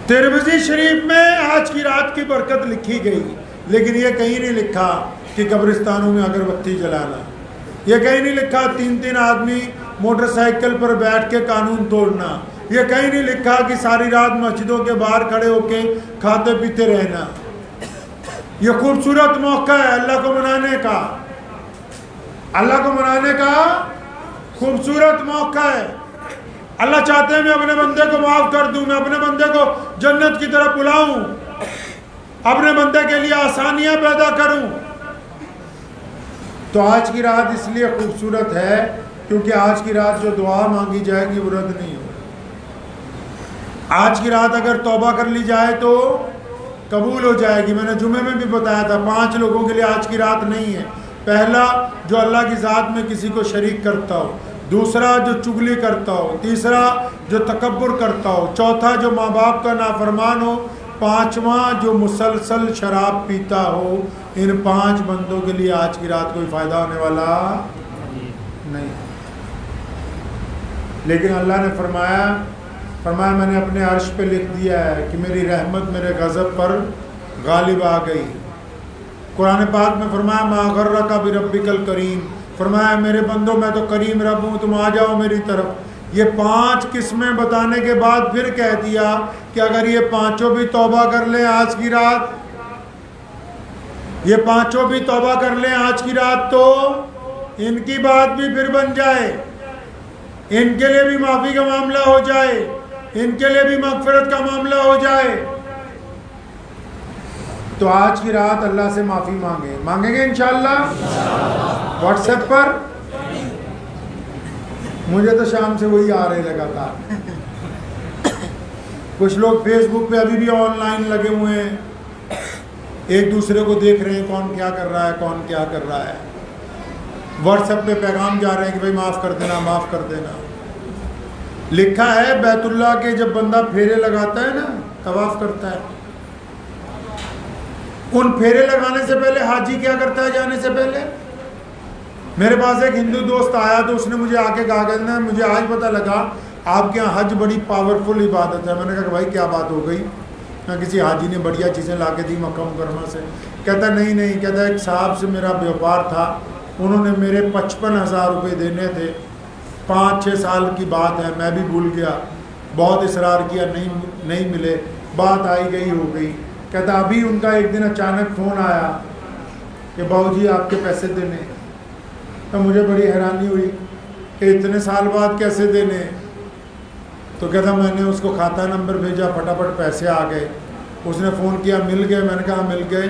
S1: ترمذی شریف میں آج کی رات کی برکت لکھی گئی, لیکن یہ کہیں نہیں لکھا کہ قبرستانوں میں اگربتی جلانا, یہ کہیں نہیں لکھا 3 آدمی موٹر سائیکل پر بیٹھ کے قانون توڑنا, یہ کہیں نہیں لکھا کہ ساری رات مسجدوں کے باہر کھڑے ہو کے کھاتے پیتے رہنا. یہ خوبصورت موقع ہے اللہ کو منانے کا, اللہ کو منانے کا خوبصورت موقع ہے. اللہ چاہتے ہیں میں اپنے بندے کو معاف کر دوں, میں اپنے بندے کو جنت کی طرف بلاؤں, اپنے بندے کے لیے آسانیاں پیدا کروں. تو آج کی رات اس لیے خوبصورت ہے کیونکہ آج کی رات جو دعا مانگی جائے گی وہ رد نہیں ہوگی. آج کی رات اگر توبہ کر لی جائے تو قبول ہو جائے گی. میں نے جمعے میں بھی بتایا تھا 5 لوگوں کے لیے آج کی رات نہیں ہے. پہلا جو اللہ کی ذات میں کسی کو شریک کرتا ہو, دوسرا جو چغلی کرتا ہو, تیسرا جو تکبر کرتا ہو, چوتھا جو ماں باپ کا نافرمان ہو, پانچواں جو مسلسل شراب پیتا ہو. ان 5 بندوں کے لیے آج کی رات کوئی فائدہ ہونے والا نہیں. لیکن اللہ نے فرمایا میں نے اپنے عرش پہ لکھ دیا ہے کہ میری رحمت میرے غضب پر غالب آ گئی. قرآن پاک میں فرمایا ما غرک بربک الکریم, فرمایا میرے بندوں میں تو کریم رب ہوں, تم آ جاؤ میری طرف. یہ 5 قسمیں بتانے کے بعد پھر کہہ دیا کہ اگر یہ 5 بھی توبہ کر لیں آج کی رات, یہ 5 بھی توبہ کر لیں آج کی رات تو ان کی بات بھی پھر بن جائے, ان کے لیے بھی معافی کا معاملہ ہو جائے, ان کے لیے بھی مغفرت کا معاملہ ہو جائے. تو آج کی رات اللہ سے معافی مانگیں گے انشاءاللہ. واٹس ایپ پر مجھے تو شام سے وہی آ رہے لگا تھا. کچھ لوگ فیس بک پہ ابھی بھی آن لائن لگے ہوئے ہیں, ایک دوسرے کو دیکھ رہے ہیں کون کیا کر رہا ہے, کون کیا کر رہا ہے. واٹس ایپ پہ پیغام جا رہے ہیں کہ بھائی معاف کر دینا, معاف کر دینا. لکھا ہے بیت اللہ کے جب بندہ پھیرے لگاتا ہے نا, طواف کرتا ہے, ان پھیرے لگانے سے پہلے حاجی کیا کرتا ہے جانے سے پہلے؟ میرے پاس ایک ہندو دوست آیا تو اس نے مجھے آ کے کہا کہ مجھے آج پتہ لگا آپ کے یہاں حج بڑی پاورفل عبادت ہے. میں نے کہا کہ بھائی کیا بات ہو گئی؟ کسی حاجی نے بڑھیا چیزیں لا کے دی مکہ مکرمہ سے. کہتا نہیں, کہتا ایک صاحب سے میرا بیوپار تھا, انہوں نے میرے 55,000 روپے دینے تھے, 5-6 سال کی بات ہے, میں بھی بھول گیا, بہت اصرار کیا, نہیں ملے, بات آئی گئی ہو گئی. کہتا ابھی ان کا ایک دن اچانک فون آیا کہ باؤ جی آپ کے پیسے دینے. تو مجھے بڑی حیرانی ہوئی کہ اتنے سال بعد کیسے دینے. تو کہتا میں نے اس کو کھاتہ نمبر بھیجا, پھٹافٹ پیسے آ گئے. اس نے فون کیا مل گئے, میں نے کہا مل گئے.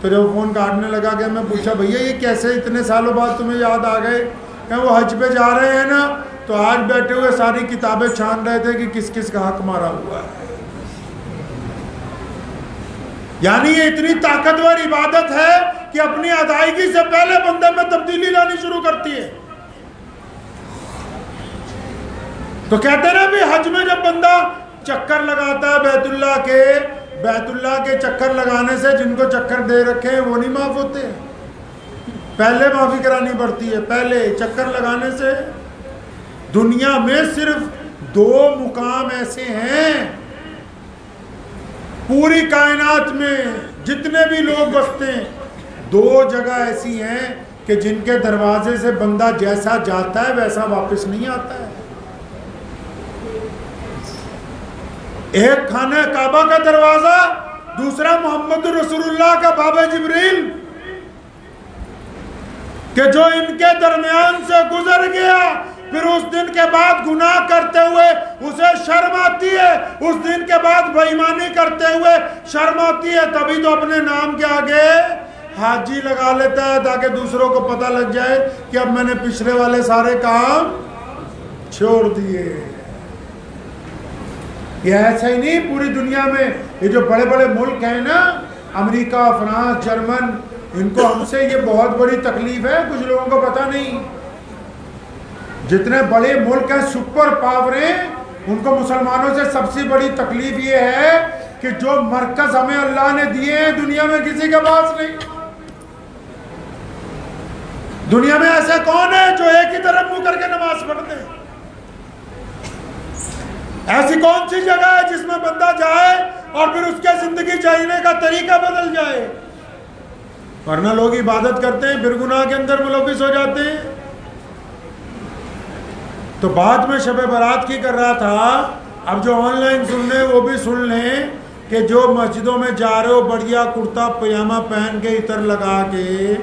S1: تو جب فون کاٹنے لگا کہ میں پوچھا بھیا یہ کیسے اتنے سالوں بعد تمہیں یاد آ گئے؟ کہ وہ حج پہ جا رہے ہیں نا, تو آج بیٹھے ہوئے ساری کتابیں چھان رہے تھے کہ کس کس کا حق مارا ہوا ہے. یعنی یہ اتنی طاقتور عبادت ہے کہ اپنی ادائیگی سے پہلے بندے میں تبدیلی لانی شروع کرتی ہے. تو کہتے ہیں نا بھی حج میں جب بندہ چکر لگاتا ہے بیت اللہ کے چکر لگانے سے جن کو چکر دے رکھے ہیں وہ نہیں معاف ہوتے, پہلے معافی کرانی پڑتی ہے. پہلے چکر لگانے سے. دنیا میں صرف 2 مقام ایسے ہیں, پوری کائنات میں جتنے بھی لوگ بستے ہیں 2 جگہ ایسی ہیں کہ جن کے دروازے سے بندہ جیسا جاتا ہے ویسا واپس نہیں آتا ہے. ایک خانہ کعبہ کا دروازہ, دوسرا محمد رسول اللہ کا باب جبریل, کہ جو ان کے درمیان سے گزر گیا پھر اس دن کے بعد گناہ کرتے ہوئے اسے شرم آتی ہے, اس دن کے بعد بے ایمانی کرتے ہوئے شرم آتی ہے, تبھی تو اپنے نام کے آگے حاجی لگا لیتا ہے تاکہ دوسروں کو پتہ لگ جائے کہ اب میں نے پچھلے والے سارے کام چھوڑ دیے. یہ ایسا ہی نہیں پوری دنیا میں. یہ جو بڑے بڑے ملک ہیں نا، امریکہ، فرانس، جرمن، ان کو ہم سے یہ بہت بڑی تکلیف ہے، کچھ لوگوں کو پتہ نہیں. جتنے بڑے ملک ہیں، سپر پاور ہیں، ان کو مسلمانوں سے سب سے بڑی تکلیف یہ ہے کہ جو مرکز ہمیں اللہ نے دیے ہیں دنیا میں کسی کے پاس نہیں. دنیا میں ایسے کون ہے جو ایک ہی طرف منہ کر کے نماز پڑھتے ہیں؟ ایسی کون سی جگہ ہے جس میں بندہ جائے اور پھر اس کے زندگی جینے کا طریقہ بدل جائے؟ ورنہ لوگ عبادت کرتے ہیں پھر گناہ کے اندر ملوث ہو جاتے ہیں. تو بعد میں شب برات کی کر رہا تھا. اب جو آن لائن سن لیں وہ بھی سن لیں کہ جو مسجدوں میں جا رہے ہو بڑھیا کرتا پجامہ پہن کے عطر لگا کے،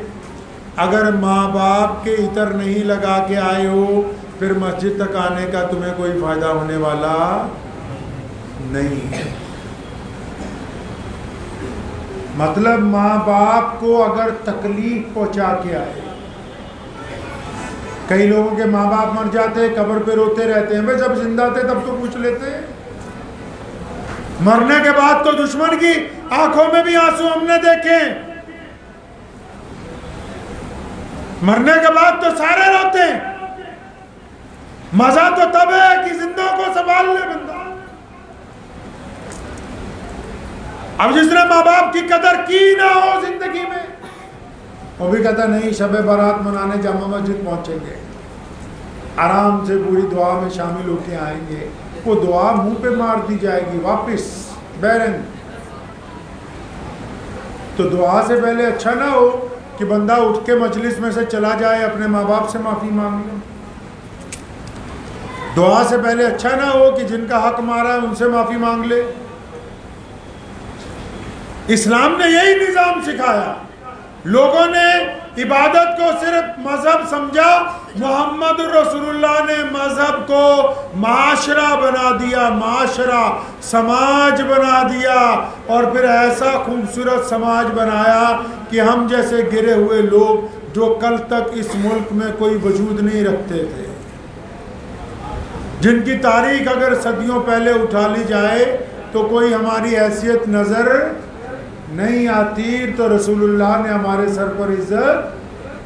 S1: اگر ماں باپ کے عطر نہیں لگا کے آئے ہو پھر مسجد تک آنے کا تمہیں کوئی فائدہ ہونے والا نہیں. مطلب ماں باپ کو اگر تکلیف پہنچا کے آئے. کئی لوگوں کے ماں باپ مر جاتے قبر پہ روتے رہتے ہیں. بھائی جب زندہ تھے تب تو پوچھ لیتے. مرنے کے بعد تو دشمن کی آنکھوں میں بھی آنسو ہم نے دیکھے. مرنے کے بعد تو سارے روتے ہیں. مزہ تو تب ہے کہ زندوں کو سنبھال لے بندہ. اب جس نے ماں باپ کی قدر کی نہ ہو زندگی میں، وہ بھی کہتا نہیں شب برات منانے جامع مسجد پہنچیں گے، آرام سے پوری دعا میں شامل ہو کے آئیں گے. وہ دعا منہ پہ مار دی جائے گی واپس بیرنگ. تو دعا سے پہلے اچھا نہ ہو کہ بندہ اٹھ کے مجلس میں سے چلا جائے اپنے ماں باپ سے معافی مانگ لے. دعا سے پہلے اچھا نہ ہو کہ جن کا حق مارا ہے ان سے معافی مانگ لے. اسلام نے یہی نظام سکھایا. لوگوں نے عبادت کو صرف مذہب سمجھا، محمد رسول اللہ نے مذہب کو معاشرہ بنا دیا، معاشرہ، سماج بنا دیا. اور پھر ایسا خوبصورت سماج بنایا کہ ہم جیسے گرے ہوئے لوگ جو کل تک اس ملک میں کوئی وجود نہیں رکھتے تھے، جن کی تاریخ اگر صدیوں پہلے اٹھا لی جائے تو کوئی ہماری حیثیت نظر نہیں آتی. تو رسول اللہ نے ہمارے سر پر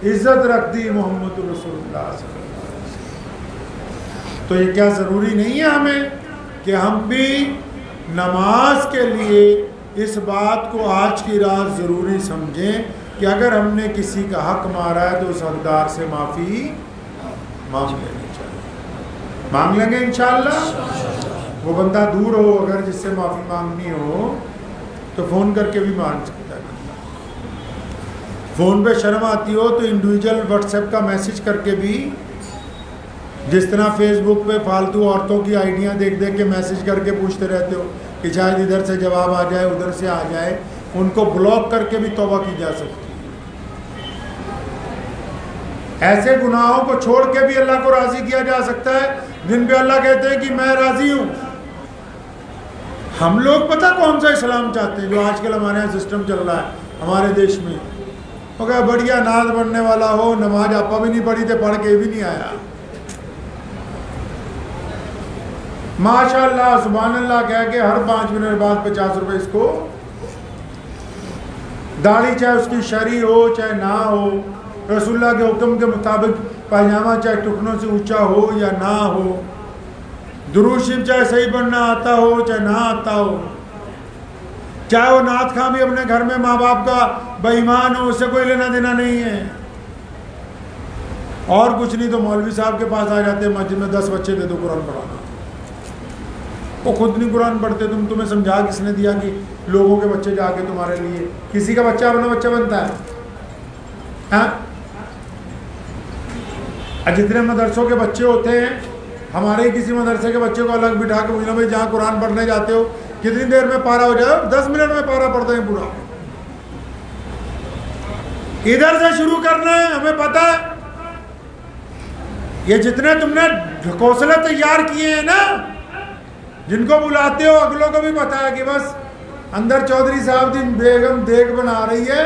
S1: عزت رکھ دی، محمد رسول اللہ صلی اللہ علیہ وسلم. تو یہ کیا ضروری نہیں ہے ہمیں کہ ہم بھی نماز کے لیے اس بات کو آج کی رات ضروری سمجھیں کہ اگر ہم نے کسی کا حق مارا ہے تو اس حقدار سے معافی مانگ لینی چاہیے. مانگ لیں گے انشاءاللہ. وہ بندہ دور ہو اگر جس سے معافی مانگنی ہو تو فون کر کے بھی مانگ سکتا ہے. فون پہ شرم آتی ہو تو انڈیویجول واٹس ایپ کا میسج کر کے بھی، جس طرح فیس بک پہ فالتو عورتوں کی آئیڈیاں دیکھ دیکھ کے میسج کر کے پوچھتے رہتے ہو کہ شاید ادھر سے جواب آ جائے ادھر سے آ جائے، ان کو بلاک کر کے بھی توبہ کی جا سکتی ہے. ایسے گناہوں کو چھوڑ کے بھی اللہ کو راضی کیا جا سکتا ہے جن پہ اللہ کہتے ہیں کہ میں راضی ہوں. ہم لوگ پتہ کون سا اسلام چاہتے ہیں جو آج کل ہمارے یہاں سسٹم چل رہا ہے ہمارے دیش میں؟ وہ کہا بڑھیا ناز پڑھنے والا ہو، نماز آپا بھی نہیں پڑھی تھے، پڑھ کے بھی نہیں آیا، ماشاء اللہ سبحان اللہ کہہ کے ہر 5 منٹ بعد 50 روپے اس کو داڑھی، چاہے اس کی شرعی ہو چاہے نہ ہو، رسول اللہ کے حکم کے مطابق پائجامہ چاہے ٹکنوں سے اونچا ہو یا نہ ہو، درود شریف چاہے صحیح پڑھنا آتا ہو چاہے نہ آتا ہو، چاہے وہ نعت خواں بھی اپنے گھر میں ماں باپ کا بے ایمان ہو، اس سے کوئی لینا دینا نہیں ہے. اور کچھ نہیں تو مولوی صاحب کے پاس آ جاتے ہیں مسجد میں 10 بچے دے دو قرآن پڑھانا. وہ خود نہیں قرآن پڑھتے، تمہیں سمجھا کس نے دیا کہ لوگوں کے بچے جا کے تمہارے لیے؟ کسی کا بچہ اپنا بچہ بنتا ہے؟ ہاں، جتنے مدرسوں کے بچے ہوتے ہیں، ہمارے کسی مدرسے کے بچے کو الگ بٹھا کے پوچھنا بھائی جہاں قرآن پڑھنے جاتے ہو کتنی دیر میں پارا ہو جائے؟ 10 منٹ میں پارا پڑھتے ہیں پورا. ادھر سے شروع کرنا ہے، ہمیں پتہ ہے. یہ جتنے تم نے ڈھکوسلے تیار کیے ہیں نا، جن کو بلاتے ہو اگلوں کو بھی پتہ ہے کہ بس اندر چودھری صاحب دی بیگم دیگ بنا رہی ہے،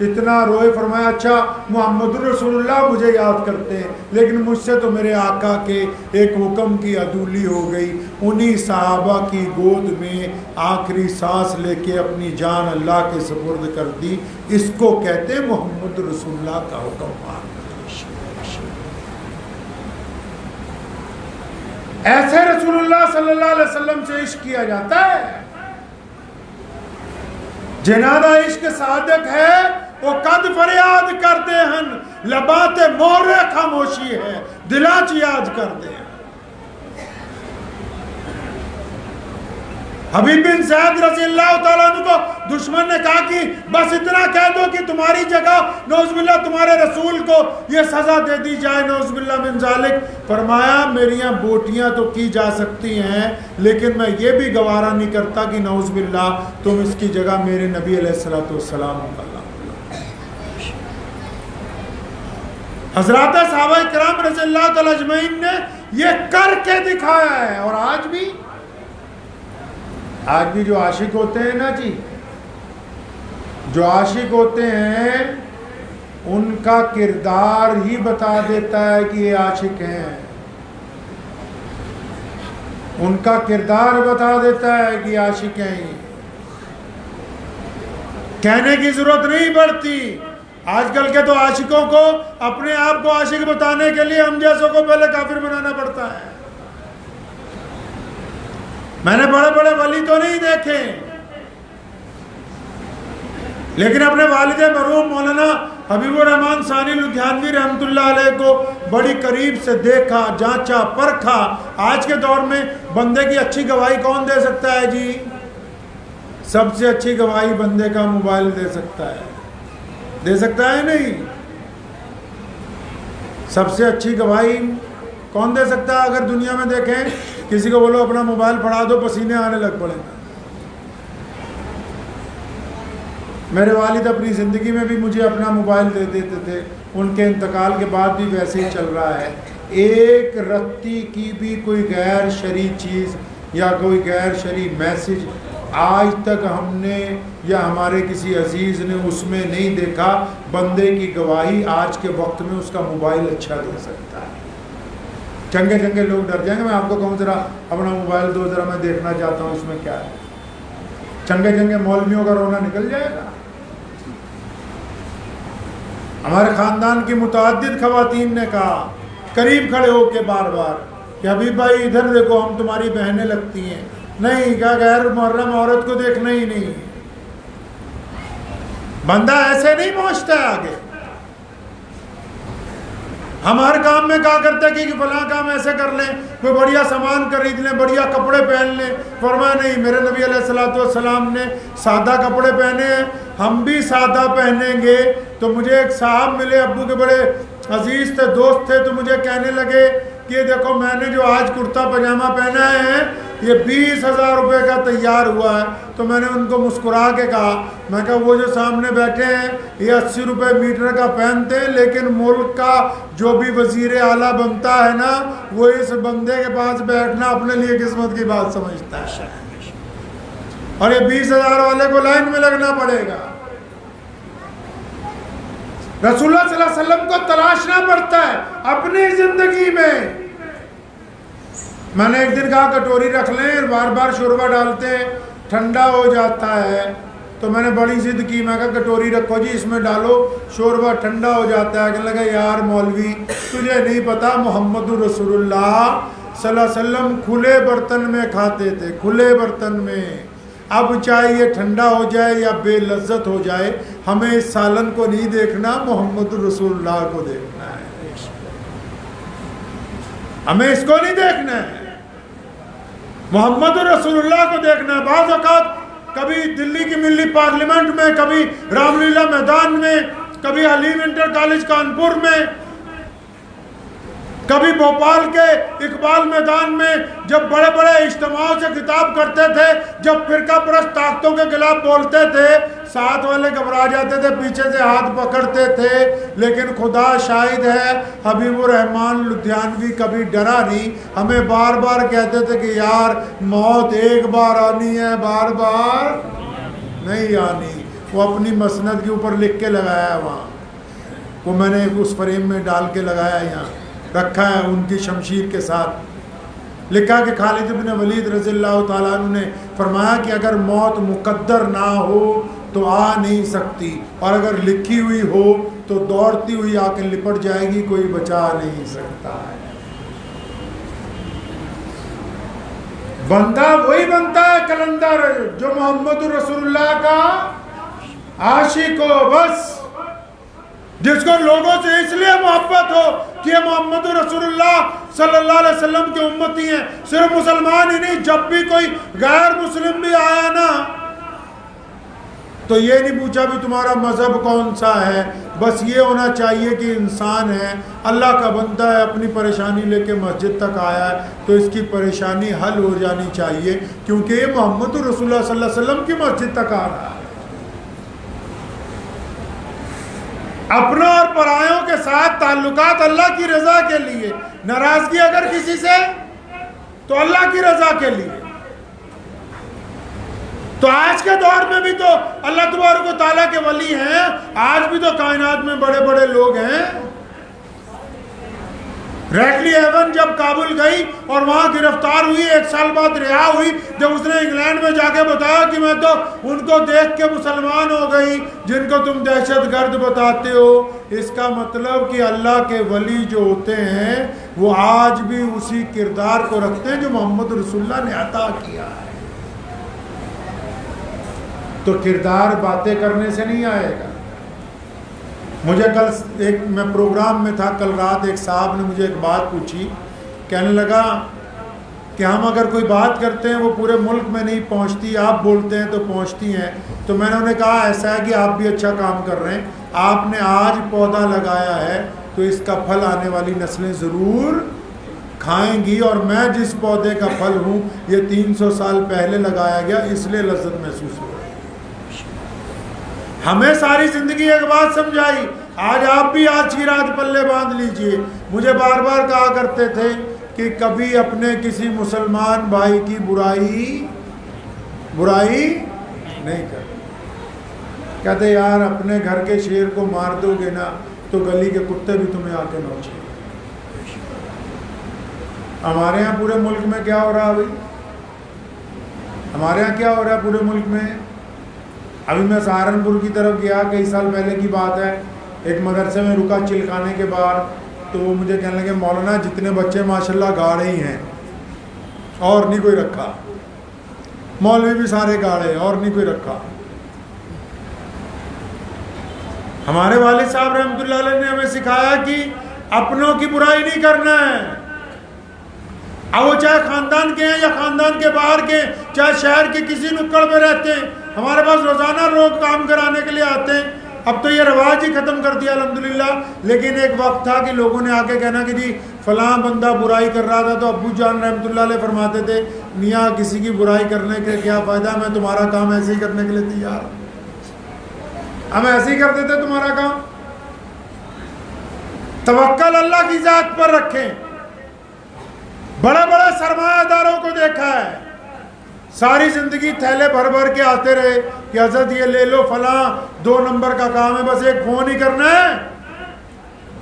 S1: اتنا روئے, فرمایا اچھا محمد رسول اللہ مجھے یاد کرتے ہیں, لیکن مجھ سے تو میرے آقا کے ایک حکم کی عدولی ہو گئی. انہی صحابہ کی گود میں آخری سانس لے کے اپنی جان اللہ کے سپرد کر دی. اس کو کہتے ہیں محمد رسول اللہ کا حکم ماننا. ایسے رسول اللہ صلی اللہ علیہ وسلم سے عشق کیا جاتا ہے. جنادہ عشق صادق ہے وہ قد فریاد کرتے ہیں, لبات مورے خاموشی ہے دلاچ یاد کرتے ہیں. حبیب بن سعد رضی اللہ تعالیٰ عنہ کو دشمن نے کہا کہ بس اتنا کہہ دو کہ تمہاری جگہ نعوذ باللہ تمہارے رسول کو یہ سزا دے دی جائے, نعوذ باللہ من ذالک. فرمایا میریاں بوٹیاں تو کی جا سکتی ہیں, لیکن میں یہ بھی گوارا نہیں کرتا کہ نعوذ باللہ تم اس کی جگہ میرے نبی علیہ السلام کا اللہ. حضرات صحابہ کرام رضی اللہ تعالیٰ اجمعین نے یہ کر کے دکھایا ہے. اور آج بھی جو عاشق ہوتے ہیں نا جی, جو عاشق ہوتے ہیں ان کا کردار ہی بتا دیتا ہے کہ یہ عاشق ہیں. ان کا کردار بتا دیتا ہے کہ عاشق ہیں. کہنے کی ضرورت نہیں پڑتی. آج کل کے تو عاشقوں کو اپنے آپ کو عاشق بتانے کے لیے ہم جیسوں کو پہلے کافر بنانا پڑتا ہے. میں نے بڑے بڑے ولی تو نہیں دیکھے, لیکن اپنے والد مرحوم مولانا حبیب الرحمن ثانی لدھیانوی رحمۃ اللہ علیہ کو بڑی قریب سے دیکھا, جانچا, پرکھا. آج کے دور میں بندے کی اچھی گواہی کون دے سکتا ہے جی؟ سب سے اچھی گواہی بندے کا موبائل دے سکتا ہے. دے سکتا ہے نہیں؟ سب سے اچھی گواہی کون دے سکتا ہے؟ اگر دنیا میں دیکھیں کسی کو بولو اپنا موبائل پڑھا دو, پسینے آنے لگ پڑے. میرے والد اپنی زندگی میں بھی مجھے اپنا موبائل دے دیتے تھے, ان کے انتقال کے بعد بھی ویسے ہی چل رہا ہے. ایک رتی کی بھی کوئی غیر شرعی چیز یا کوئی غیر شرعی میسج آج تک ہم نے یا ہمارے کسی عزیز نے اس میں نہیں دیکھا. بندے کی گواہی آج کے وقت میں اس کا موبائل اچھا دے سکتا ہے. چنگے چنگے لوگ ڈر جائیں گے, میں آپ کو کہوں ذرا اپنا موبائل دو, ذرا میں دیکھنا چاہتا ہوں اس میں کیا ہے. چنگے چنگے مولویوں کا رونا نکل جائے گا. ہمارے خاندان کی متعدد خواتین نے کہا قریب کھڑے ہو کے بار بار کہ حبیب بھائی ادھر دیکھو, ہم تمہاری بہنیں لگتی ہیں. نہیں, کیا غیر محرم عورت کو دیکھنا ہی نہیں. بندہ ایسے نہیں پہنچتا ہے آگے. ہم ہر کام میں کہا کرتے کہ فلاں کام ایسے کر لیں, کوئی بڑھیا سامان خرید لیں, بڑھیا کپڑے پہن لیں. فرمایا نہیں, میرے نبی علیہ السلام نے سادہ کپڑے پہنے ہیں, ہم بھی سادہ پہنیں گے. تو مجھے ایک صاحب ملے, ابو کے بڑے عزیز تھے, دوست تھے, تو مجھے کہنے لگے کہ یہ دیکھو میں نے جو آج کرتا پاجامہ پہنا ہے یہ 20,000 روپے کا تیار ہوا ہے. تو میں نے ان کو مسکرا کے کہا, میں کہا وہ جو سامنے بیٹھے ہیں یہ 80 روپے میٹر کا پہنتے ہیں, لیکن ملک کا جو بھی وزیر اعلیٰ بنتا ہے نا وہ اس بندے کے پاس بیٹھنا اپنے لیے قسمت کی بات سمجھتا ہے. اور یہ 20,000 والے کو لائن میں لگنا پڑے گا. رسول اللہ صلی اللہ علیہ وسلم کو تلاشنا پڑتا ہے اپنی زندگی میں. میں نے ایک دن کہا کٹوری رکھ لیں, بار بار شوربہ ڈالتے ہیں ٹھنڈا ہو جاتا ہے. تو میں نے بڑی ضد کی, میں کہا کٹوری رکھو جی, اس میں ڈالو, شوربہ ٹھنڈا ہو جاتا ہے. کہنے لگا یار مولوی تجھے نہیں پتا محمد رسول اللہ صلی اللہ علیہ وسلم کھلے برتن میں کھاتے تھے, کھلے برتن میں. اب چاہے یہ ٹھنڈا ہو جائے یا بے لذت ہو جائے, ہمیں اس سالن کو نہیں دیکھنا, محمد رسول اللہ کو دیکھنا ہے. ہمیں اس کو نہیں دیکھنا ہے, محمد رسول اللہ کو دیکھنا ہے. بعض اوقات کبھی دلی کی ملی پارلیمنٹ میں, کبھی رام لیلا میدان میں, کبھی حلیم انٹر کالج کانپور میں, کبھی بھوپال کے اقبال میدان میں جب بڑے بڑے اجتماعوں سے خطاب کرتے تھے, جب فرقہ پرست طاقتوں کے خلاف بولتے تھے, ساتھ والے گھبرا جاتے تھے, پیچھے سے ہاتھ پکڑتے تھے. لیکن خدا شاہد ہے حبیب الرحمن لدھیانوی کبھی ڈرا نہیں. ہمیں بار بار کہتے تھے کہ یار موت ایک بار آنی ہے, بار بار نہیں آنی. وہ اپنی مسند کے اوپر لکھ کے لگایا ہے وہاں، وہ میں نے اس فریم میں ڈال کے لگایا یہاں رکھا ہے ان کی شمشیر کے ساتھ۔ لکھا کہ خالد بن ولید رضی اللہ تعالیٰ عنہ نے فرمایا کہ اگر موت مقدر نہ ہو تو آ نہیں سکتی، اور اگر لکھی ہوئی ہو تو دوڑتی ہوئی آ کے لپٹ جائے گی، کوئی بچا نہیں سکتا ہے۔ بندہ وہی بنتا ہے کلندر جو محمد رسول اللہ کا عاشق ہو، بس جس کو لوگوں سے اس لیے محبت ہو کہ یہ محمد رسول اللہ صلی اللہ علیہ وسلم کے امتی ہیں۔ صرف مسلمان ہی نہیں، جب بھی کوئی غیر مسلم بھی آیا نا تو یہ نہیں پوچھا بھی تمہارا مذہب کون سا ہے، بس یہ ہونا چاہیے کہ انسان ہے، اللہ کا بندہ ہے، اپنی پریشانی لے کے مسجد تک آیا ہے تو اس کی پریشانی حل ہو جانی چاہیے، کیونکہ یہ محمد رسول اللہ صلی اللہ علیہ وسلم کی مسجد تک آ رہا ہے۔ اپنوں اور پرایوں کے ساتھ تعلقات اللہ کی رضا کے لیے، ناراضگی اگر کسی سے تو اللہ کی رضا کے لیے۔ تو آج کے دور میں بھی تو اللہ تبارک و تعالیٰ کے ولی ہیں، آج بھی تو کائنات میں بڑے بڑے لوگ ہیں۔ ریڈلی ایون جب کابل گئی اور وہاں گرفتار ہوئی، 1 سال بعد رہا ہوئی، جب اس نے انگلینڈ میں جا کے بتایا کہ میں تو ان کو دیکھ کے مسلمان ہو گئی جن کو تم دہشت گرد بتاتے ہو، اس کا مطلب کہ اللہ کے ولی جو ہوتے ہیں وہ آج بھی اسی کردار کو رکھتے ہیں جو محمد رسول اللہ نے عطا کیا ہے۔ تو کردار باتیں کرنے سے نہیں آئے گا۔ مجھے کل میں پروگرام میں تھا، کل رات ایک صاحب نے مجھے ایک بات پوچھی، کہنے لگا کہ ہم اگر کوئی بات کرتے ہیں وہ پورے ملک میں نہیں پہنچتی، آپ بولتے ہیں تو پہنچتی ہیں۔ تو میں نے انہیں کہا ایسا ہے کہ آپ بھی اچھا کام کر رہے ہیں، آپ نے آج پودا لگایا ہے تو اس کا پھل آنے والی نسلیں ضرور کھائیں گی، اور میں جس پودے کا پھل ہوں یہ 300 سال پہلے لگایا گیا، اس لیے لذت محسوس ہو رہی ہے۔ ہمیں ساری زندگی ایک بات سمجھائی، آج آپ بھی آج کی رات پلے باندھ لیجئے۔ مجھے بار بار کہا کرتے تھے کہ کبھی اپنے کسی مسلمان بھائی کی برائی نہیں کر، کہتے یار اپنے گھر کے شیر کو مار دو گے نا تو گلی کے کتے بھی تمہیں آ کے نوچیں گے۔ ہمارے ہاں پورے ملک میں کیا ہو رہا ہے بھائی؟ ہمارے ہاں کیا ہو رہا ہے پورے ملک میں؟ ابھی میں سہارنپور کی طرف گیا، کئی سال پہلے کی بات ہے، ایک مدرسے میں رکا چلکانے کے بعد، تو وہ مجھے کہنے لگے مولانا جتنے بچے ماشاءاللہ گاڑے ہی ہیں اور نہیں کوئی رکھا، مولوی بھی سارے گاڑے اور نہیں کوئی رکھا۔ ہمارے والد صاحب رحمۃ اللہ علیہ نے ہمیں سکھایا کہ اپنوں کی برائی نہیں کرنا ہے، اب وہ چاہے خاندان کے ہیں یا خاندان کے باہر کے، چاہے شہر کے کسی نکڑ میں رہتے ہیں، ہمارے پاس روزانہ لوگ کام کرانے کے لیے آتے ہیں۔ اب تو یہ رواج ہی ختم کر دیا الحمدللہ، لیکن ایک وقت تھا کہ لوگوں نے آ کے کہنا کہ جی فلاں بندہ برائی کر رہا تھا، تو ابو جان رحمۃ اللہ علیہ فرماتے تھے میاں کسی کی برائی کرنے کے کیا فائدہ، میں تمہارا کام ایسے ہی کرنے کے لیے تیار ہوں، ہم ایسے ہی کرتے تھے تمہارا کام۔ توکل اللہ کی ذات پر رکھیں۔ بڑے بڑے سرمایہ داروں کو دیکھا ہے، ساری زندگی تھیلے بھر بھر کے آتے رہے کہ حضرت یہ لے لو فلاں 2 نمبر کا کام ہے، بس ایک فون ہی کرنا ہے،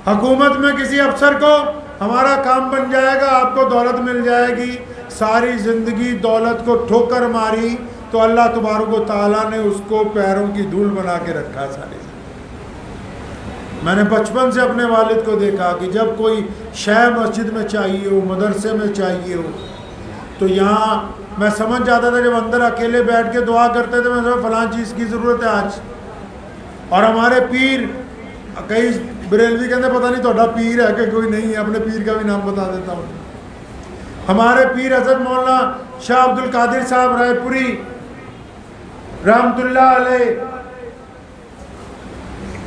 S1: حکومت میں کسی افسر کو ہمارا کام بن جائے گا، آپ کو دولت مل جائے گی۔ ساری زندگی دولت کو ٹھوکر ماری تو اللہ تبارک و تعالیٰ نے اس کو پیروں کی دھول بنا کے رکھا ساری زندگی۔ میں نے بچپن سے اپنے والد کو دیکھا کہ جب کوئی شے مسجد میں چاہیے ہو، مدرسے میں چاہیے ہو، تو یہاں میں سمجھ جاتا تھا، جب اندر اکیلے بیٹھ کے دعا کرتے تھے میں سمجھ فلاں چیز کی ضرورت ہے آج۔ اور ہمارے پیر، کئی بریلوی کہتے پتہ نہیں توڑا پیر ہے کہ کوئی نہیں ہے، اپنے پیر کا بھی نام بتا دیتا ہوں۔ ہمارے پیر حضرت مولانا شاہ عبد القادر صاحب رائے پوری رحمۃ اللہ علیہ،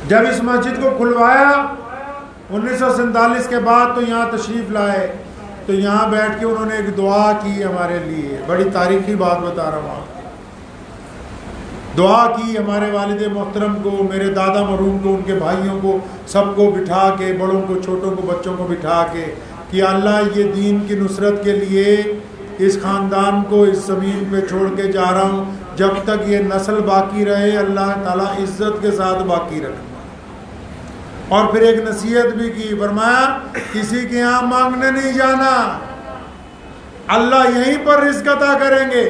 S1: جب اس مسجد کو کھلوایا 1947 کے بعد تو یہاں تشریف لائے، تو یہاں بیٹھ کے انہوں نے ایک دعا کی ہمارے لیے، بڑی تاریخی بات بتا رہا ہوں۔ دعا کی ہمارے والد محترم کو، میرے دادا مرحوم کو، ان کے بھائیوں کو، سب کو بٹھا کے، بڑوں کو، چھوٹوں کو، بچوں کو بٹھا کے کہ اللہ یہ دین کی نصرت کے لیے اس خاندان کو اس زمین پہ چھوڑ کے جا رہا ہوں، جب تک یہ نسل باقی رہے اللہ تعالیٰ عزت کے ساتھ باقی رکھنا. اور پھر ایک نصیحت بھی کی، فرمایا کسی کے یہاں مانگنے نہیں جانا، اللہ یہیں پر رزق عطا کریں گے.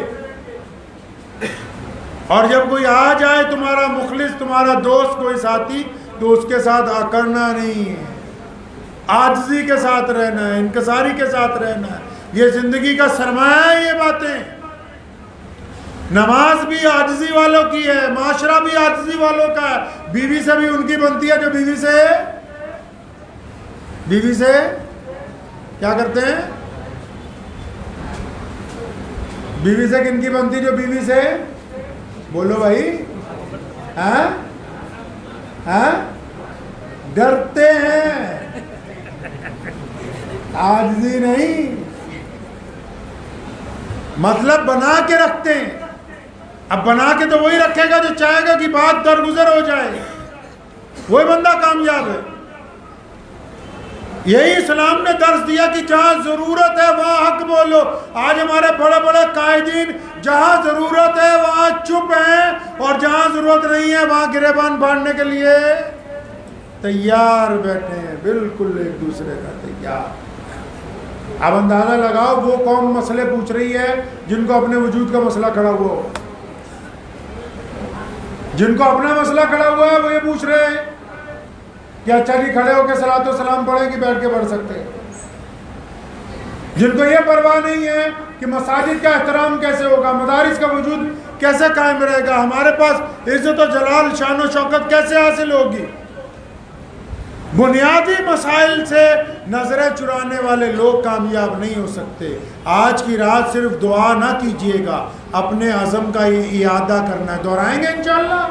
S1: اور جب کوئی آ جائے تمہارا مخلص، تمہارا دوست، کوئی ساتھی، تو اس کے ساتھ کرنا نہیں ہے، عاجزی کے ساتھ رہنا ہے، انکساری کے ساتھ رہنا ہے. یہ زندگی کا سرمایہ ہے یہ باتیں. نماز بھی عاجزی والوں کی ہے، معاشرہ بھی عاجزی والوں کا ہے. بیوی سے بھی ان کی بنتی ہے جو بیوی سے کیا کرتے ہیں؟ بیوی سے کن کی بنتی جو بیوی سے؟ بولو بھائی. ڈرتے ہیں، عاجزی نہیں. مطلب بنا کے رکھتے ہیں. اب بنا کے تو وہی رکھے گا جو چاہے گا کہ بات درگزر ہو جائے، وہی بندہ کامیاب ہے. یہی اسلام نے درس دیا کہ جہاں ضرورت ہے وہاں حق بولو. آج ہمارے بڑے بڑے قائدین جہاں ضرورت ہے وہاں چپ ہیں، اور جہاں ضرورت نہیں ہے وہاں گریبان پھاڑنے کے لیے تیار بیٹھے ہیں، بالکل ایک دوسرے کا تیار. اب اندازہ لگاؤ وہ قوم مسئلے پوچھ رہی ہے جن کو اپنے وجود کا مسئلہ کھڑا ہوا ہو، جن کو اپنا مسئلہ کھڑا ہوا ہے وہ یہ پوچھ رہے ہیں کہ اچھا جی کھڑے ہو کے صلاۃ و سلام پڑھیں کہ بیٹھ کے پڑھ سکتے ہیں. جن کو یہ پرواہ نہیں ہے کہ مساجد کا احترام کیسے ہوگا، مدارس کا وجود کیسے قائم رہے گا، ہمارے پاس عزت و جلال، شان و شوکت کیسے حاصل ہوگی. بنیادی مسائل سے نظریں چرانے والے لوگ کامیاب نہیں ہو سکتے. آج کی رات صرف دعا نہ کیجئے گا، اپنے عزم کا اعادہ کرنا ہے. دہرائیں گے انشاءاللہ.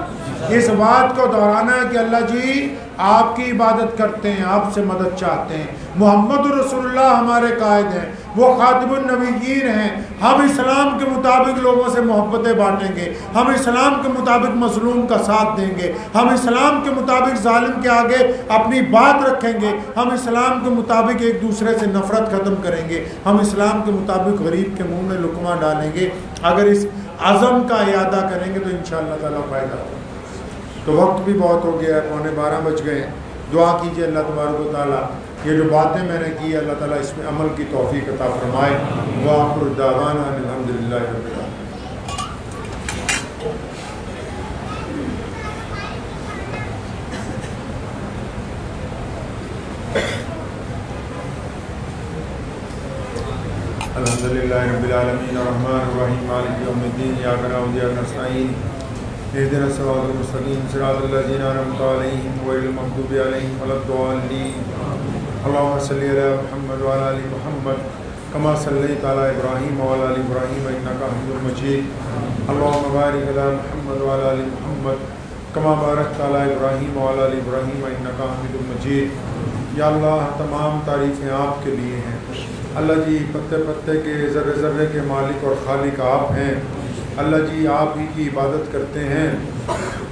S1: اس بات کو دہرانا ہے کہ اللہ جی آپ کی عبادت کرتے ہیں، آپ سے مدد چاہتے ہیں. محمد رسول اللہ ہمارے قائد ہیں، وہ خاتم النبیین ہیں. ہم اسلام کے مطابق لوگوں سے محبتیں بانٹیں گے، ہم اسلام کے مطابق مظلوم کا ساتھ دیں گے، ہم اسلام کے مطابق ظالم کے آگے اپنی بات رکھیں گے، ہم اسلام کے مطابق ایک دوسرے سے نفرت ختم کریں گے، ہم اسلام کے مطابق غریب کے منہ میں لقمہ ڈالیں گے. اگر اس عزم کا اعادہ کریں گے تو انشاءاللہ تعالیٰ فائدہ ہوگا. تو وقت بھی بہت ہو گیا ہے، 11:15 بج گئے. دعا کیجئے اللہ تبارک و تعالیٰ یہ جو باتیں میں نے کی اللہ تعالیٰ اس میں عمل کی توفیق عطا فرمائے. وآخر دعوانا الحمدللہ رب العالمین. الحمدللہ رب العالمین الرحمن الرحیم مالک یوم الدین ایاک نعبد و ایاک نستعین اهدنا الصراط المستقیم صراط الذین انعمت علیہم غیر المغضوب علیہم ولا الضالین. اللهم صل علی محمد وعلی آل محمد کما صلیت علی ابراہیم وعلی آل ابراہیم انک حمید مجید. اللهم بارک علی محمد وعلی آل محمد کما بارکت علی ابراہیم وعلی آل ابراہیم انک حمید مجید. یا اللہ تمام تعریفیں آپ کے لیے ہیں. اللہ جی پتے پتے کے ذرے ذرے کے مالک اور خالق آپ ہیں. اللہ جی آپ ہی کی عبادت کرتے ہیں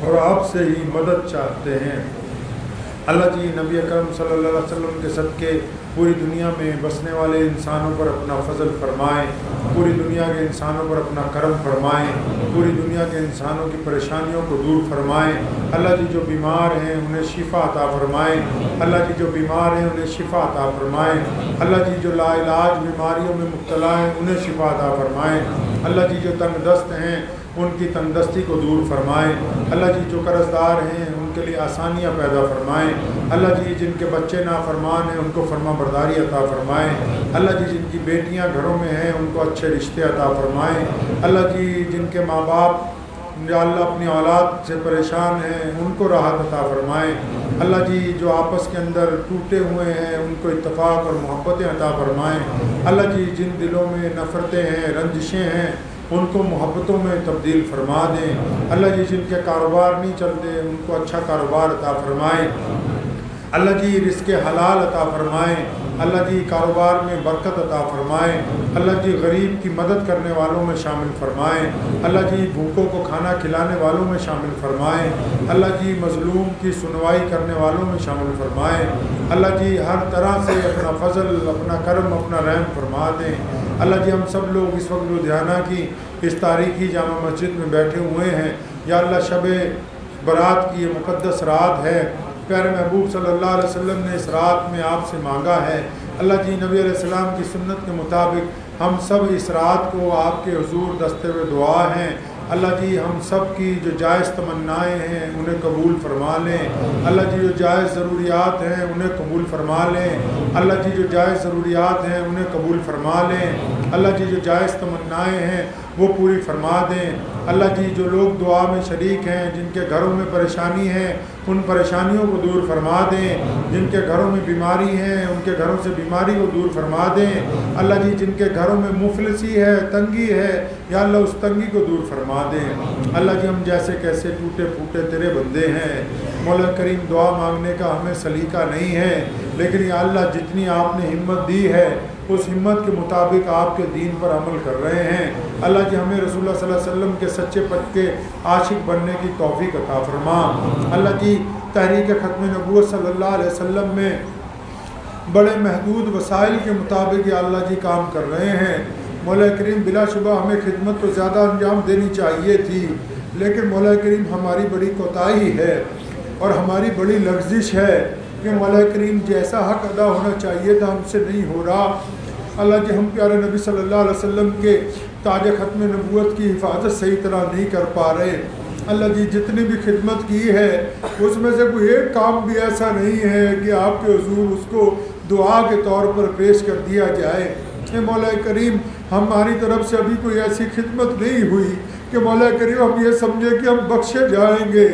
S1: اور آپ سے ہی مدد چاہتے ہیں. اللہ جی نبی اکرم صلی اللہ علیہ وسلم کے صدقے پوری دنیا میں بسنے والے انسانوں پر اپنا فضل فرمائیں، پوری دنیا کے انسانوں پر اپنا کرم فرمائیں، پوری دنیا کے انسانوں کی پریشانیوں کو دور فرمائیں. اللہ جی جو بیمار ہیں انہیں شفا عطا فرمائیں. اللہ جی جو بیمار ہیں انہیں شفا عطا فرمائیں. اللہ جی جو لا علاج بیماریوں میں مبتلا ہیں انہیں شفا عطا فرمائیں. اللہ جی جو تنگ دست ہیں ان کی تنگ دستی کو دور فرمائیں. اللہ جی جو قرض دار ہیں ان کے لیے آسانیاں پیدا فرمائیں. اللہ جی جن کے بچے نافرمان ہیں ان کو فرما برداری عطا فرمائیں. اللہ جی جن کی بیٹیاں گھروں میں ہیں ان کو اچھے رشتے عطا فرمائیں. اللہ جی جن کے ماں باپ یا اللہ اپنی اولاد سے پریشان ہیں ان کو راحت عطا فرمائیں. اللہ جی جو آپس کے اندر ٹوٹے ہوئے ہیں ان کو اتفاق اور محبتیں عطا فرمائیں. اللہ جی جن دلوں میں نفرتیں ہیں، رنجشیں ہیں ان کو محبتوں میں تبدیل فرما دیں. اللہ جی جن کے کاروبار نہیں چلتے ان کو اچھا کاروبار عطا فرمائیں. اللہ جی رزق حلال عطا فرمائیں. اللہ جی کاروبار میں برکت عطا فرمائیں. اللہ جی غریب کی مدد کرنے والوں میں شامل فرمائیں. اللہ جی بھوکوں کو کھانا کھلانے والوں میں شامل فرمائیں. اللہ جی مظلوم کی سنوائی کرنے والوں میں شامل فرمائیں. اللہ جی ہر طرح سے اپنا فضل، اپنا کرم، اپنا رحم فرما دیں. اللہ جی ہم سب لوگ اس وقت لدھیانہ کی اس تاریخی جامع مسجد میں بیٹھے ہوئے ہیں. یا اللہ شب برات کی یہ مقدس رات ہے. پیارے محبوب صلی اللہ علیہ وسلم نے اس رات میں آپ سے مانگا ہے. اللہ جی نبی علیہ السلام کی سنت کے مطابق ہم سب اس رات کو آپ کے حضور دستے ہوئے دعا ہیں. اللہ جی ہم سب کی جو جائز تمنائیں ہیں انہیں قبول فرما لیں. اللہ جی جو جائز ضروریات ہیں انہیں قبول فرما لیں. اللہ جی جو جائز ضروریات ہیں انہیں قبول فرما لیں. اللہ جی جو جائز تمنائیں ہیں وہ پوری فرما دیں. اللہ جی جو لوگ دعا میں شریک ہیں جن کے گھروں میں پریشانی ہے ان پریشانیوں کو دور فرما دیں. جن کے گھروں میں بیماری ہے ان کے گھروں سے بیماری کو دور فرما دیں. اللہ جی جن کے گھروں میں مفلسی ہے تنگی ہے یا اللہ اس تنگی کو دور فرما دیں. اللہ جی ہم جیسے کیسے ٹوٹے پھوٹے تیرے بندے ہیں. مولا کریم دعا مانگنے کا ہمیں سلیقہ نہیں ہے لیکن یا اللہ جتنی آپ نے ہمت دی ہے اس ہمت کے مطابق آپ کے دین پر عمل کر رہے ہیں. اللہ جی ہمیں رسول اللہ صلی اللہ علیہ وسلم کے سچے پکے عاشق بننے کی توفیق عطا فرما. اللہ جی تحریک ختم نبوت صلی اللہ علیہ وسلم میں بڑے محدود وسائل کے مطابق یا اللہ جی کام کر رہے ہیں. مولا کریم بلا شبہ ہمیں خدمت تو زیادہ انجام دینی چاہیے تھی لیکن مولا کریم ہماری بڑی کوتاہی ہے اور ہماری بڑی لغزش ہے کہ مولا کریم جیسا حق ادا ہونا چاہیے تھا ہم سے نہیں ہو رہا. اللہ جی ہم پیارے نبی صلی اللہ علیہ وسلم کے تاج ختم نبوت کی حفاظت صحیح طرح نہیں کر پا رہے. اللہ جی جتنی بھی خدمت کی ہے اس میں سے کوئی ایک کام بھی ایسا نہیں ہے کہ آپ کے حضور اس کو دعا کے طور پر پیش کر دیا جائے. اے مولا کریم ہماری طرف سے ابھی کوئی ایسی خدمت نہیں ہوئی کہ مولا کریم ہم یہ سمجھے کہ ہم بخشے جائیں گے.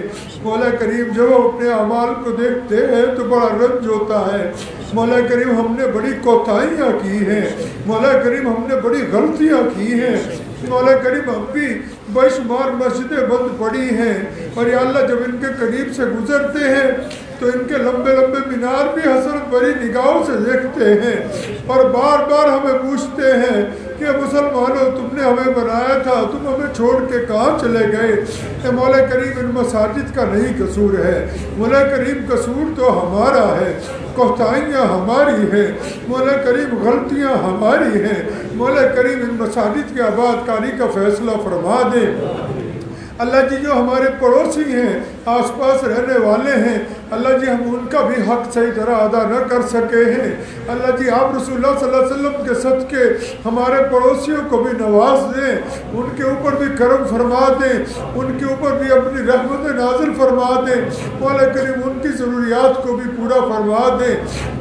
S1: مولا کریم جب ہم اپنے اعمال کو دیکھتے ہیں تو بڑا رنج ہوتا ہے. مولا کریم ہم نے بڑی کوتاہیاں کی ہیں. مولا کریم ہم نے بڑی غلطیاں کی ہیں. مولا کریم ہم بھی بے شمار مسجدیں بند پڑی ہیں اور یا اللہ جب ان کے قریب سے گزرتے ہیں تو ان کے لمبے لمبے مینار بھی حسرت بھری نگاہوں سے دیکھتے ہیں اور بار بار ہمیں پوچھتے ہیں کہ مسلمانوں تم نے ہمیں بنایا تھا تم ہمیں چھوڑ کے کہاں چلے گئے. اے مولا کریم ان مساجد کا نہیں قصور ہے. مولا کریم قصور تو ہمارا ہے. کوتاہیاں ہماری ہیں. مولا کریم غلطیاں ہماری ہیں. مولا کریم ان مساجد کے آباد کاری کا فیصلہ فرما دیں. اللہ جی جو ہمارے پڑوسی ہیں آس پاس رہنے والے ہیں اللہ جی ہم ان کا بھی حق صحیح طرح ادا نہ کر سکے ہیں. اللہ جی آپ رسول اللہ صلی اللہ علیہ وسلم کے صدقے ہمارے پڑوسیوں کو بھی نواز دیں. ان کے اوپر بھی کرم فرما دیں. ان کے اوپر بھی اپنی رحمت نازل فرما دیں. مولا کریم ان کی ضروریات کو بھی پورا فرما دیں.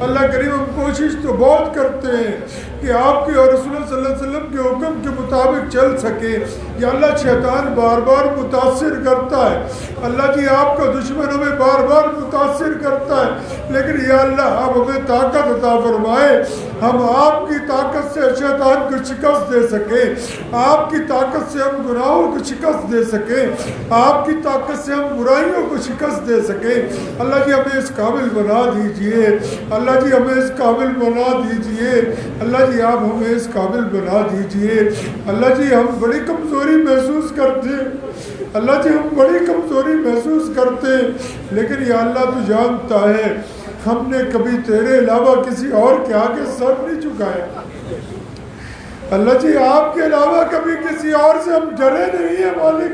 S1: اللہ کریم ہم کوشش تو بہت کرتے ہیں کہ آپ کے اور رسول اللہ صلی اللہ علیہ وسلم کے حکم کے مطابق چل سکے. یا اللہ شیطان بار بار متاثر کرتا ہے. اللہ جی آپ کا دشمن ہمیں بار بار متاثر کرتا ہے لیکن یا اللہ آپ ہمیں طاقت عطا فرمائے ہم آپ کی طاقت سے شیطان کو شکست دے سکیں. آپ کی طاقت سے ہم گناہوں کو شکست دے سکیں. آپ کی طاقت سے ہم برائیوں کو شکست دے سکیں. اللہ جی ہمیں اس قابل بنا دیجئے. اللہ جی ہمیں اس قابل بنا دیجئے. اللہ جی آپ ہمیں اس قابل بنا دیجئے. اللہ جی ہم بڑی کمزوری محسوس کرتے ہیں. اللہ جی ہم بڑی کمزوری محسوس کرتے ہیں لیکن یا اللہ تو جانتا ہے ہم نے کبھی تیرے علاوہ کسی اور کے آگے سر نہیں جھکایا. اللہ جی آپ کے علاوہ کبھی کسی اور سے ہم ڈرے نہیں ہیں مالک.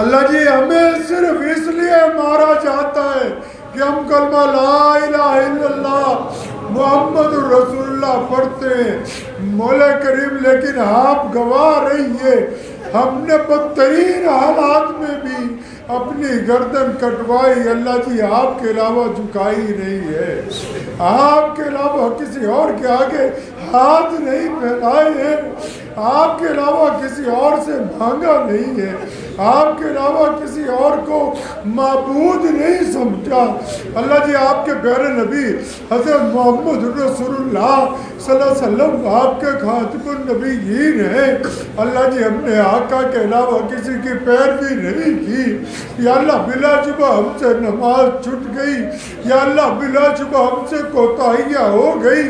S1: اللہ جی ہمیں صرف اس لیے مارا جاتا ہے کہ ہم کلمہ لا الہ الا اللہ محمد رسول اللہ پڑھتے ہیں. مولا کریم لیکن آپ گواہ رہیے ہم نے بدترین حالات میں بھی اپنی گردن کٹوائی. اللہ جی آپ کے علاوہ جھکائی نہیں ہے. آپ کے علاوہ کسی اور کے آگے ہاتھ نہیں پھیلائے ہیں. آپ کے علاوہ کسی اور سے مانگا نہیں ہے. آپ کے علاوہ کسی اور کو معبود نہیں سمجھا. اللہ جی آپ کے پیارے نبی حضرت محمد رسول اللہ صلی اللہ علیہ وسلم آپ کے خاتم النبیین ہیں. اللہ جی ہم نے آقا کے علاوہ کسی کی پیروی نہیں کی. یا اللہ بلا شبہ ہم سے نماز چھٹ گئی. یا اللہ بلا شبہ ہم سے کوتاہیاں ہو گئی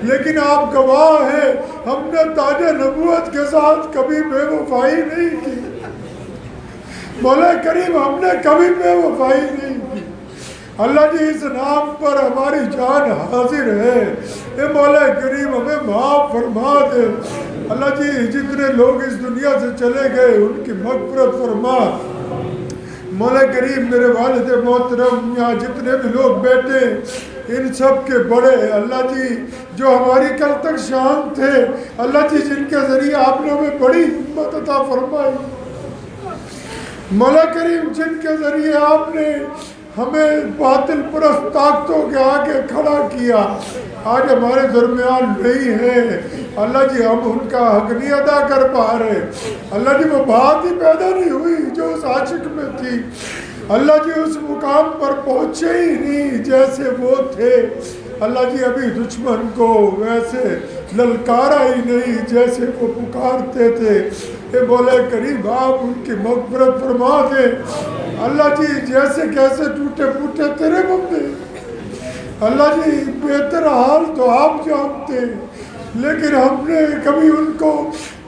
S1: لیکن آپ گواہ ہیں ہم نے تاج نبوت کے ساتھ کبھی بے وفائی نہیں کی. مولا کریم ہم نے کبھی بے وفائی نہیں کی. اللہ جی اس نام پر ہماری جان حاضر ہے، اے مولا کریم ہمیں معاف فرما دے۔ اللہ جی جتنے لوگ اس دنیا سے چلے گئے ان کی مغفرت فرما۔ مولا کریم میرے والد محترم یہاں جتنے بھی لوگ بیٹھے ان سب کے بڑے اللہ جی جو ہماری کل تک شان تھے، اللہ جی جن کے ذریعے آپ نے ہمیں بڑی ہمت عطا فرمائی، مولا کریم جن کے ذریعے آپ نے ہمیں باطل پرست طاقتوں کے آگے کھڑا کیا، آج ہمارے درمیان نہیں ہے اللہ جی، ہم ان کا حق نہیں ادا کر پا رہے۔ اللہ جی وہ بات ہی پیدا نہیں ہوئی جو اس عاشق میں تھی، اللہ جی اس مقام پر پہنچے ہی نہیں جیسے وہ تھے، اللہ جی ابھی دشمن کو ویسے للکارا ہی نہیں جیسے وہ پکارتے تھے۔ اے مولا کریم آپ ان کی مغفرت فرما دے، اللہ جی جیسے کیسے ٹوٹے پھوٹے تیرے بندے، اللہ جی بہتر حال تو آپ جانتے، لیکن ہم نے کبھی ان کو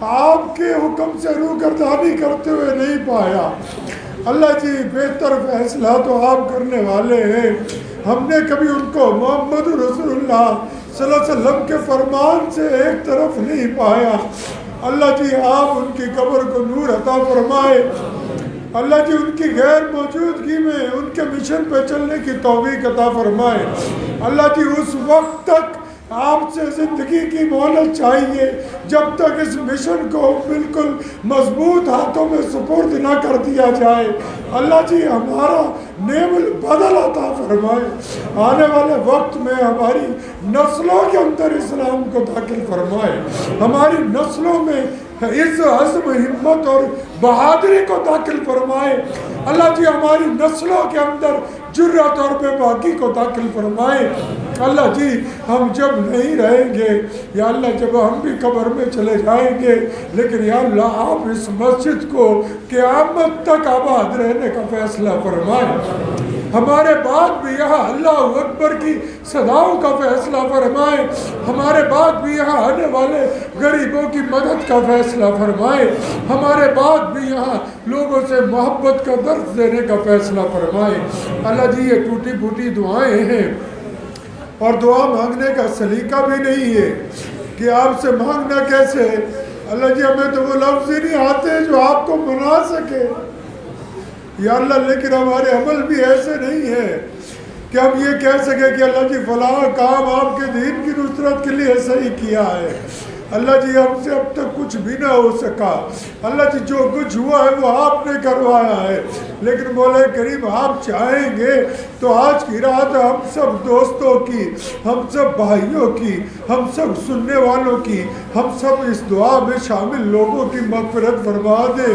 S1: آپ کے حکم سے روگردانی کرتے ہوئے نہیں پایا۔ اللہ جی بہتر فیصلہ تو آپ کرنے والے ہیں، ہم نے کبھی ان کو محمد رسول اللہ صلی اللہ علیہ وسلم کے فرمان سے ایک طرف نہیں پایا۔ اللہ جی آپ ان کی قبر کو نور عطا فرمائے، اللہ جی ان کی غیر موجودگی میں ان کے مشن پہ چلنے کی توفیق عطا فرمائے۔ اللہ جی اس وقت تک آپ سے زندگی کی مہلت چاہیے جب تک اس مشن کو بالکل مضبوط ہاتھوں میں سپرد نہ کر دیا جائے۔ اللہ جی ہمارا نعم البدل عطا فرمائے، آنے والے وقت میں ہماری نسلوں کے اندر اسلام کو داخل فرمائے، ہماری نسلوں میں اس عزم ہمت اور بہادری کو داخل فرمائے۔ اللہ جی ہماری نسلوں کے اندر جرأت اور بے باکی کو داخل فرمائے۔ اللہ جی ہم جب نہیں رہیں گے یا اللہ جب ہم بھی قبر میں چلے جائیں گے، لیکن یا اللہ آپ اس مسجد کو قیامت تک آباد رہنے کا فیصلہ فرمائے، ہمارے بعد بھی یہاں اللہ اکبر کی صداؤں کا فیصلہ فرمائے، ہمارے بعد بھی یہاں آنے والے غریبوں کی مدد کا فیصلہ فرمائے، ہمارے بعد بھی یہاں لوگوں سے محبت کا درس دینے کا فیصلہ فرمائے۔ اللہ جی یہ ٹوٹی پھوٹی دعائیں ہیں اور دعا مانگنے کا سلیقہ بھی نہیں ہے کہ آپ سے مانگنا کیسے، اللہ جی ہمیں تو وہ لفظ ہی نہیں آتے جو آپ کو منا سکے یا اللہ، لیکن ہمارے عمل بھی ایسے نہیں ہے کہ ہم یہ کہہ سکیں کہ اللہ جی فلاں کام آپ کے دین کی نصرت کے لیے صحیح کیا ہے۔ اللہ جی ہم سے اب تک کچھ بھی نہ ہو سکا، اللہ جی جو کچھ ہوا ہے وہ آپ نے کروایا ہے، لیکن مولا کریم آپ چاہیں گے تو آج کی رات ہم سب دوستوں کی، ہم سب بھائیوں کی، ہم سب سننے والوں کی، ہم سب اس دعا میں شامل لوگوں کی مغفرت فرما دے۔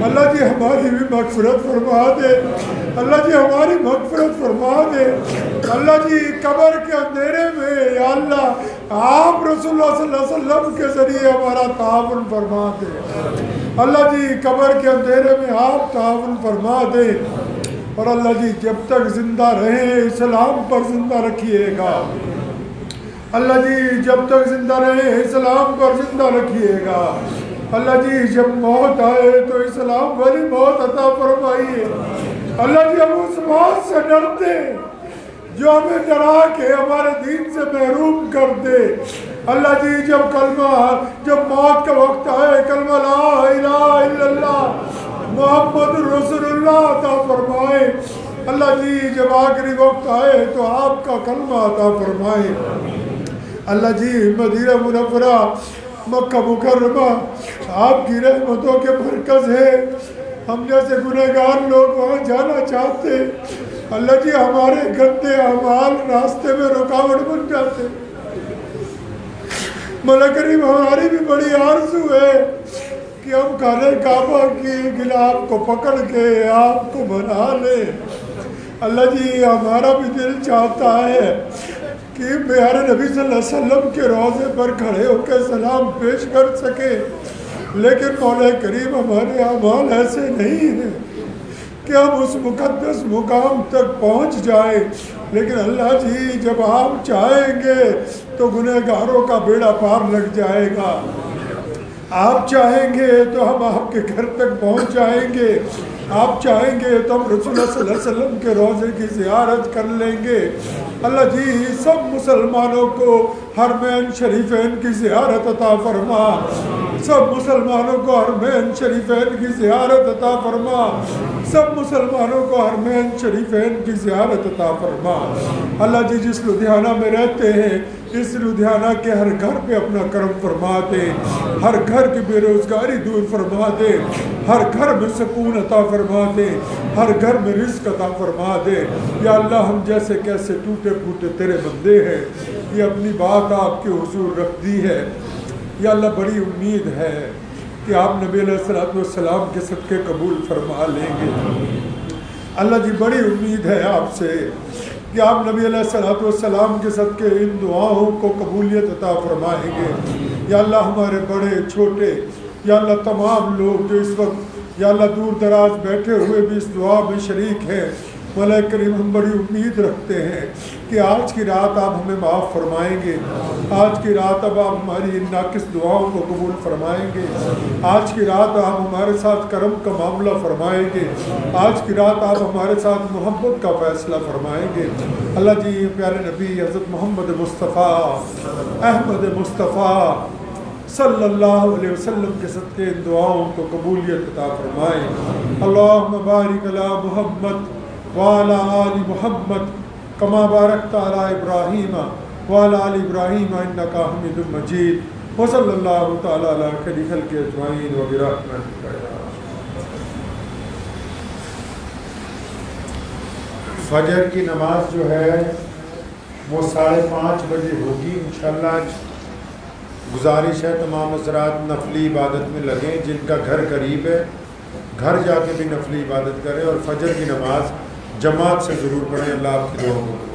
S1: اللہ جی ہماری بھی مغفرت فرما دے، اللہ جی ہماری مغفرت فرما دے۔ اللہ جی قبر کے اندھیرے میں یا اللہ آپ رسول اللہ صلی اللہ علیہ وسلم کے ذریعے ہمارا تعاون فرما دے، اللہ جی قبر کے اندھیرے میں آپ تعاون فرما دے، اور اللہ جی جب تک زندہ رہیں اسلام پر زندہ رکھیے گا، اللہ جی جب تک زندہ رہیں اسلام پر زندہ رکھیے گا، اللہ جی جب موت آئے تو اسلام والی موت عطا فرمائیے۔ اللہ جی ہم اس موت سے ڈرتے جو ہمیں ڈرا کے ہمارے دین سے محروم کر دے، اللہ جی جب موت کا وقت آئے کلمہ لا الہ الا اللہ محمد رسول اللہ عطا فرمائے، اللہ جی جب آخری وقت آئے تو آپ کا کلمہ عطا فرمائے۔ اللہ جی مدینہ منورہ مکہ مکرمہ آپ کی رحمتوں کے مرکز ہے، ہم جیسے گنہگار لوگ وہاں جانا چاہتے، اللہ جی ہمارے گندے اعمال راستے میں رکاوٹ بن جاتے، مولا کریم ہماری بھی بڑی آرزو ہے کہ ہم خانہ کعبہ کی غلاف کو پکڑ کے آپ کو بنا لیں، اللہ جی ہمارا بھی دل چاہتا ہے کہ پیارے نبی صلی اللہ علیہ وسلم کے روضے پر کھڑے ہو کے سلام پیش کر سکے، لیکن مولا کریم ہمارے اعمال ایسے نہیں ہیں کہ ہم اس مقدس مقام تک پہنچ جائیں، لیکن اللہ جی جب آپ چاہیں گے تو گنہگاروں کا بیڑا پار لگ جائے گا، آپ چاہیں گے تو ہم آپ کے گھر تک پہنچ جائیں گے، آپ چاہیں گے تو ہم رسول اللہ صلی اللہ علیہ وسلم کے روضے کی زیارت کر لیں گے۔ اللہ جی سب مسلمانوں کو حرمین شریفین کی زیارت عطا فرما، سب مسلمانوں کو حرمین شریفین کی زیارت عطا فرما، سب مسلمانوں کو حرمین شریفین کی زیارت عطا فرما۔ اللہ جی جس لدھیانہ میں رہتے ہیں اس لدھیانہ کے ہر گھر پہ اپنا کرم فرما دے، ہر گھر کی بے روزگاری دور فرما دے، ہر گھر میں سکون عطا فرما دے، ہر گھر میں رزق عطا فرما دے۔ یا اللہ ہم جیسے کیسے ٹوٹے پھوٹے تیرے بندے ہیں، یہ اپنی بات آپ کے حضور رکھ دی ہے۔ یا اللہ بڑی امید ہے کہ آپ نبی علیہ السلام کے صدقے قبول فرما لیں گے۔ اللہ جی بڑی امید ہے آپ سے کہ آپ نبی علیہ السلام کے صدقے ان دعاؤں کو قبولیت عطا فرمائیں گے۔ یا اللہ ہمارے بڑے چھوٹے، یا اللہ تمام لوگ جو اس وقت یا اللہ دور دراز بیٹھے ہوئے بھی اس دعا میں شریک ہیں، مولا کریم ہم بڑی امید رکھتے ہیں کہ آج کی رات آپ ہمیں معاف فرمائیں گے، آج کی رات اب آپ ہماری ان ناقص دعاؤں کو قبول فرمائیں گے، آج کی رات آپ ہمارے ساتھ کرم کا معاملہ فرمائیں گے، آج کی رات آپ ہمارے ساتھ محبت کا فیصلہ فرمائیں گے۔ اللہ جی پیارے نبی حضرت محمد مصطفیٰ احمد مصطفیٰ صلی اللہ علیہ وسلم کے صدقے ان دعاؤں کو قبولیت عطا فرمائیں۔ اللہم بارک علی محمد وعلی آل محمد کما بارکت علی ابراہیم وعلی آل ابراہیم انک حمید مجید وصلی اللہ تعالی علی خیر خلق اجمعین وبرحمتک یا فجر کی نماز جو ہے وہ 5:30 بجے ہوگی انشاءاللہ۔ گزارش ہے تمام حضرات نفلی عبادت میں لگیں، جن کا گھر قریب ہے گھر جا کے بھی نفلی عبادت کریں، اور فجر کی نماز جماعت سے ضرور پڑھیں۔ اللہ آپ کی دعاؤں کو